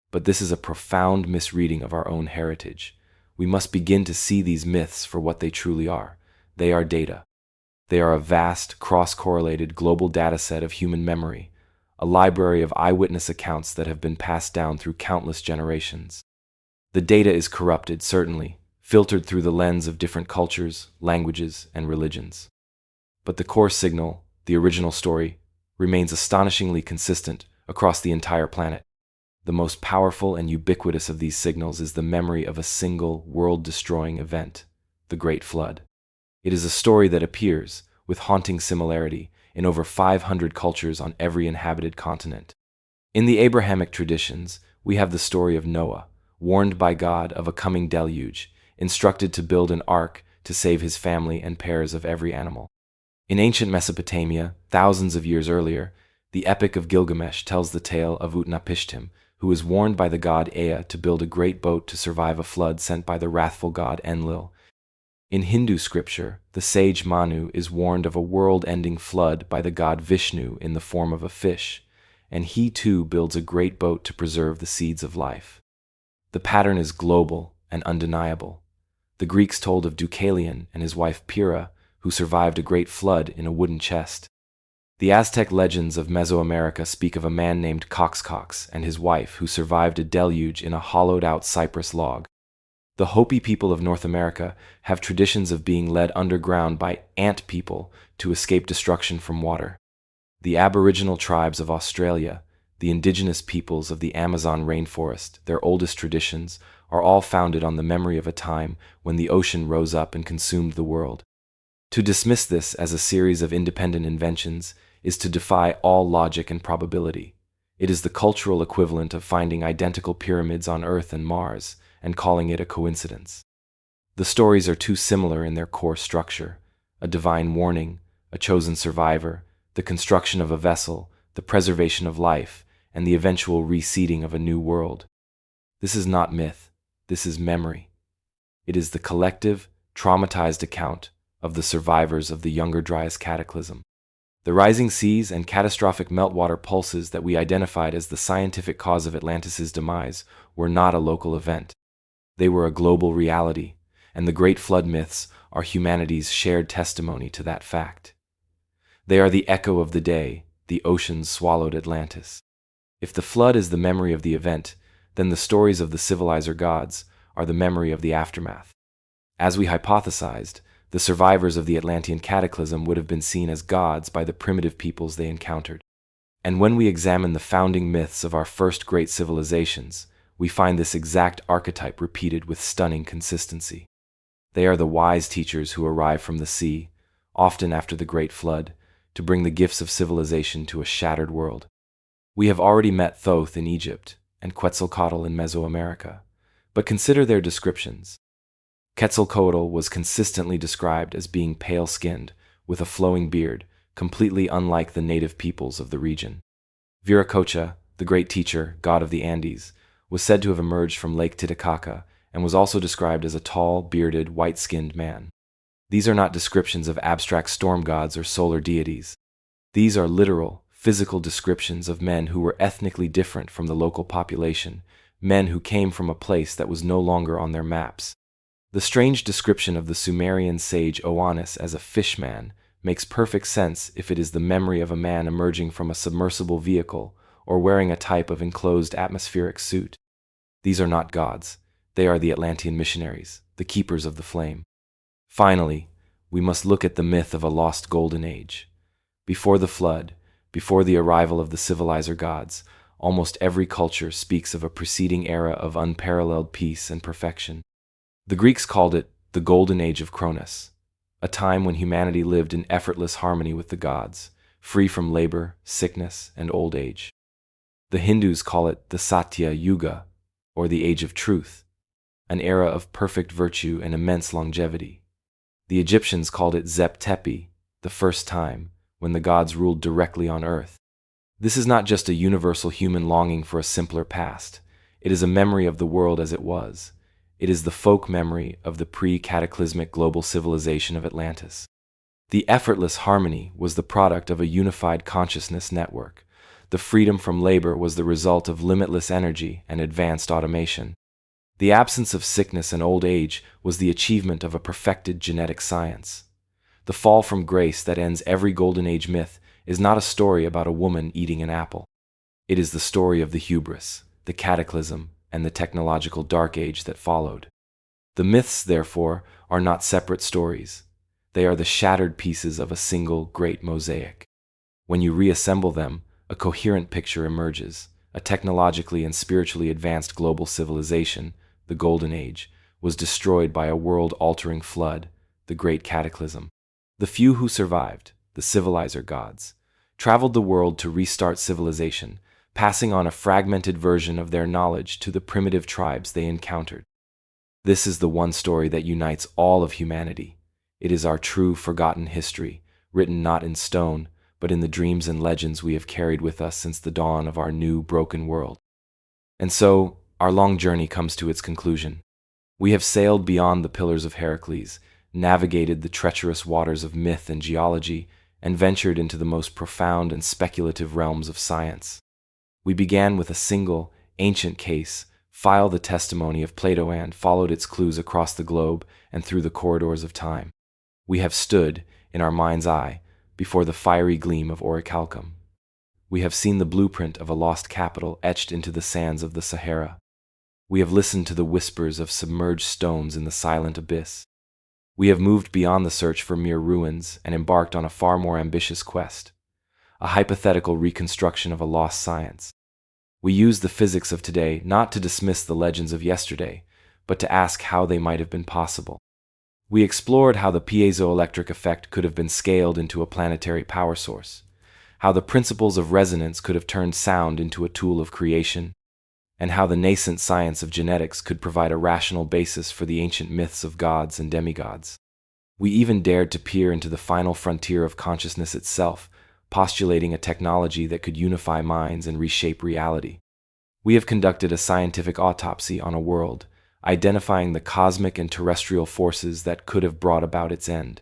But this is a profound misreading of our own heritage. We must begin to see these myths for what they truly are. They are data. They are a vast, cross-correlated global dataset of human memory, a library of eyewitness accounts that have been passed down through countless generations. The data is corrupted, certainly, filtered through the lens of different cultures, languages, and religions. But the core signal, the original story, remains astonishingly consistent across the entire planet. The most powerful and ubiquitous of these signals is the memory of a single world-destroying event, the Great Flood. It is a story that appears, with haunting similarity, in over 500 cultures on every inhabited continent. In the Abrahamic traditions, we have the story of Noah, warned by God of a coming deluge, instructed to build an ark to save his family and pairs of every animal. In ancient Mesopotamia, thousands of years earlier, the Epic of Gilgamesh tells the tale of Utnapishtim, who is warned by the god Ea to build a great boat to survive a flood sent by the wrathful god Enlil. In Hindu scripture, the sage Manu is warned of a world-ending flood by the god Vishnu in the form of a fish, and he too builds a great boat to preserve the seeds of life. The pattern is global and undeniable. The Greeks told of Deucalion and his wife Pyrrha, who survived a great flood in a wooden chest. The Aztec legends of Mesoamerica speak of a man named Coxcox and his wife who survived a deluge in a hollowed-out cypress log. The Hopi people of North America have traditions of being led underground by ant people to escape destruction from water. The Aboriginal tribes of Australia, the indigenous peoples of the Amazon rainforest, their oldest traditions, are all founded on the memory of a time when the ocean rose up and consumed the world. To dismiss this as a series of independent inventions is to defy all logic and probability. It is the cultural equivalent of finding identical pyramids on Earth and Mars and calling it a coincidence. The stories are too similar in their core structure: a divine warning, a chosen survivor, the construction of a vessel, the preservation of life, and the eventual reseeding of a new world. This is not myth, this is memory. It is the collective, traumatized account of the survivors of the Younger Dryas Cataclysm. The rising seas and catastrophic meltwater pulses that we identified as the scientific cause of Atlantis' demise were not a local event. They were a global reality, and the Great Flood myths are humanity's shared testimony to that fact. They are the echo of the day the oceans swallowed Atlantis. If the flood is the memory of the event, then the stories of the civilizer gods are the memory of the aftermath. As we hypothesized, the survivors of the Atlantean Cataclysm would have been seen as gods by the primitive peoples they encountered. And when we examine the founding myths of our first great civilizations, we find this exact archetype repeated with stunning consistency. They are the wise teachers who arrive from the sea, often after the Great Flood, to bring the gifts of civilization to a shattered world. We have already met Thoth in Egypt and Quetzalcoatl in Mesoamerica, but consider their descriptions. Quetzalcoatl was consistently described as being pale-skinned, with a flowing beard, completely unlike the native peoples of the region. Viracocha, the great teacher, god of the Andes, was said to have emerged from Lake Titicaca and was also described as a tall, bearded, white-skinned man. These are not descriptions of abstract storm gods or solar deities. These are literal, physical descriptions of men who were ethnically different from the local population, men who came from a place that was no longer on their maps. The strange description of the Sumerian sage Oannes as a fishman makes perfect sense if it is the memory of a man emerging from a submersible vehicle or wearing a type of enclosed atmospheric suit. These are not gods. They are the Atlantean missionaries, the keepers of the flame. Finally, we must look at the myth of a lost golden age. Before the flood, before the arrival of the civilizer gods, almost every culture speaks of a preceding era of unparalleled peace and perfection. The Greeks called it the Golden Age of Kronos, a time when humanity lived in effortless harmony with the gods, free from labor, sickness, and old age. The Hindus call it the Satya Yuga, or the Age of Truth, an era of perfect virtue and immense longevity. The Egyptians called it Zep Tepi, the first time, when the gods ruled directly on earth. This is not just a universal human longing for a simpler past. It is a memory of the world as it was. It is the folk memory of the pre-cataclysmic global civilization of Atlantis. The effortless harmony was the product of a unified consciousness network. The freedom from labor was the result of limitless energy and advanced automation. The absence of sickness and old age was the achievement of a perfected genetic science. The fall from grace that ends every Golden Age myth is not a story about a woman eating an apple. It is the story of the hubris, the cataclysm, and the technological dark age that followed. The myths, therefore, are not separate stories. They are the shattered pieces of a single great mosaic. When you reassemble them, a coherent picture emerges. A technologically and spiritually advanced global civilization, the Golden Age, was destroyed by a world-altering flood, the Great Cataclysm. The few who survived, the civilizer gods, traveled the world to restart civilization, passing on a fragmented version of their knowledge to the primitive tribes they encountered. This is the one story that unites all of humanity. It is our true forgotten history, written not in stone, but in the dreams and legends we have carried with us since the dawn of our new, broken world. And so, our long journey comes to its conclusion. We have sailed beyond the pillars of Heracles, navigated the treacherous waters of myth and geology, and ventured into the most profound and speculative realms of science. We began with a single, ancient case, filed the testimony of Plato and followed its clues across the globe and through the corridors of time. We have stood, in our mind's eye, before the fiery gleam of orichalcum. We have seen the blueprint of a lost capital etched into the sands of the Sahara. We have listened to the whispers of submerged stones in the silent abyss. We have moved beyond the search for mere ruins and embarked on a far more ambitious quest, a hypothetical reconstruction of a lost science. We use the physics of today not to dismiss the legends of yesterday, but to ask how they might have been possible. We explored how the piezoelectric effect could have been scaled into a planetary power source, how the principles of resonance could have turned sound into a tool of creation, and how the nascent science of genetics could provide a rational basis for the ancient myths of gods and demigods. We even dared to peer into the final frontier of consciousness itself, postulating a technology that could unify minds and reshape reality. We have conducted a scientific autopsy on a world, identifying the cosmic and terrestrial forces that could have brought about its end.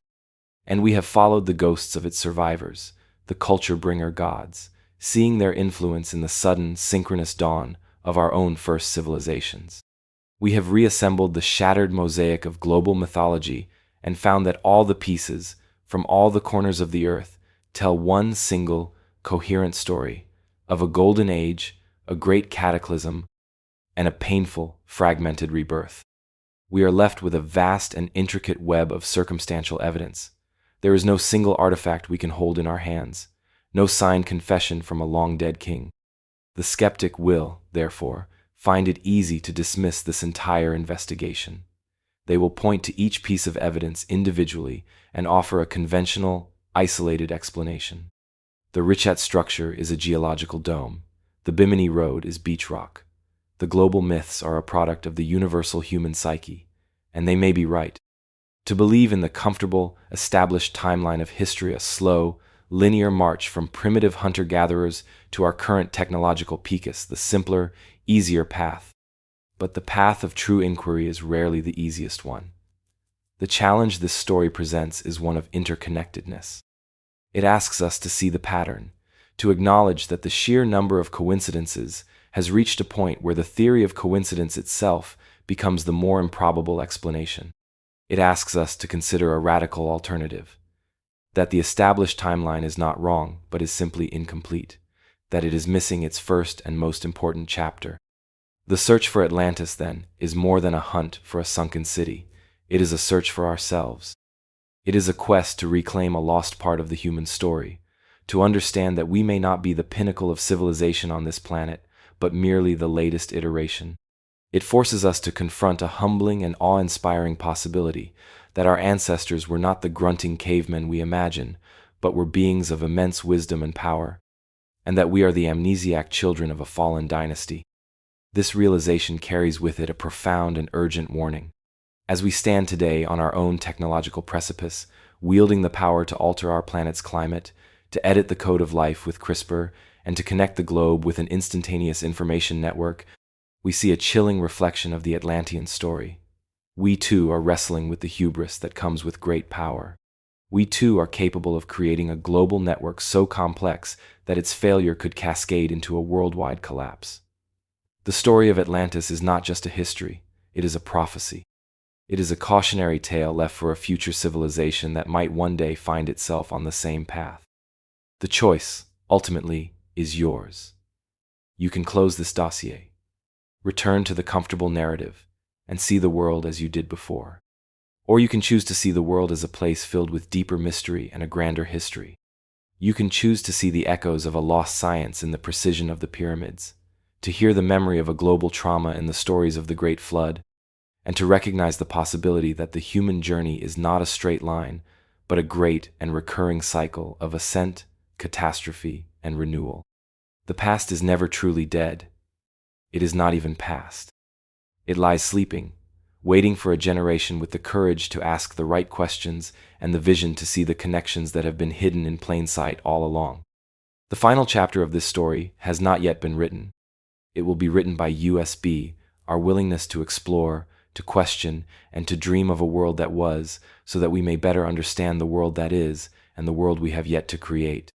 And we have followed the ghosts of its survivors, the culture-bringer gods, seeing their influence in the sudden, synchronous dawn of our own first civilizations. We have reassembled the shattered mosaic of global mythology and found that all the pieces, from all the corners of the earth, tell one single, coherent story of a golden age, a great cataclysm, and a painful, fragmented rebirth. We are left with a vast and intricate web of circumstantial evidence. There is no single artifact we can hold in our hands, no signed confession from a long-dead king. The skeptic will, therefore, find it easy to dismiss this entire investigation. They will point to each piece of evidence individually and offer a conventional, isolated explanation. The Richat Structure is a geological dome. The Bimini Road is beach rock. The global myths are a product of the universal human psyche, and they may be right. To believe in the comfortable, established timeline of history, a slow, linear march from primitive hunter-gatherers to our current technological peak, is the simpler, easier path. But the path of true inquiry is rarely the easiest one. The challenge this story presents is one of interconnectedness. It asks us to see the pattern, to acknowledge that the sheer number of coincidences has reached a point where the theory of coincidence itself becomes the more improbable explanation. It asks us to consider a radical alternative, that the established timeline is not wrong, but is simply incomplete, that it is missing its first and most important chapter. The search for Atlantis, then, is more than a hunt for a sunken city. It is a search for ourselves. It is a quest to reclaim a lost part of the human story, to understand that we may not be the pinnacle of civilization on this planet, but merely the latest iteration. It forces us to confront a humbling and awe-inspiring possibility that our ancestors were not the grunting cavemen we imagine, but were beings of immense wisdom and power, and that we are the amnesiac children of a fallen dynasty. This realization carries with it a profound and urgent warning. As we stand today on our own technological precipice, wielding the power to alter our planet's climate, to edit the code of life with CRISPR, and to connect the globe with an instantaneous information network, we see a chilling reflection of the Atlantean story. We too are wrestling with the hubris that comes with great power. We too are capable of creating a global network so complex that its failure could cascade into a worldwide collapse. The story of Atlantis is not just a history, it is a prophecy. It is a cautionary tale left for a future civilization that might one day find itself on the same path. The choice, ultimately, is yours. You can close this dossier, return to the comfortable narrative, and see the world as you did before. Or you can choose to see the world as a place filled with deeper mystery and a grander history. You can choose to see the echoes of a lost science in the precision of the pyramids, to hear the memory of a global trauma in the stories of the Great Flood, and to recognize the possibility that the human journey is not a straight line, but a great and recurring cycle of ascent, catastrophe, and renewal. The past is never truly dead. It is not even past. It lies sleeping, waiting for a generation with the courage to ask the right questions and the vision to see the connections that have been hidden in plain sight all along. The final chapter of this story has not yet been written. It will be written by USB, our willingness to explore, to question, and to dream of a world that was, so that we may better understand the world that is and the world we have yet to create.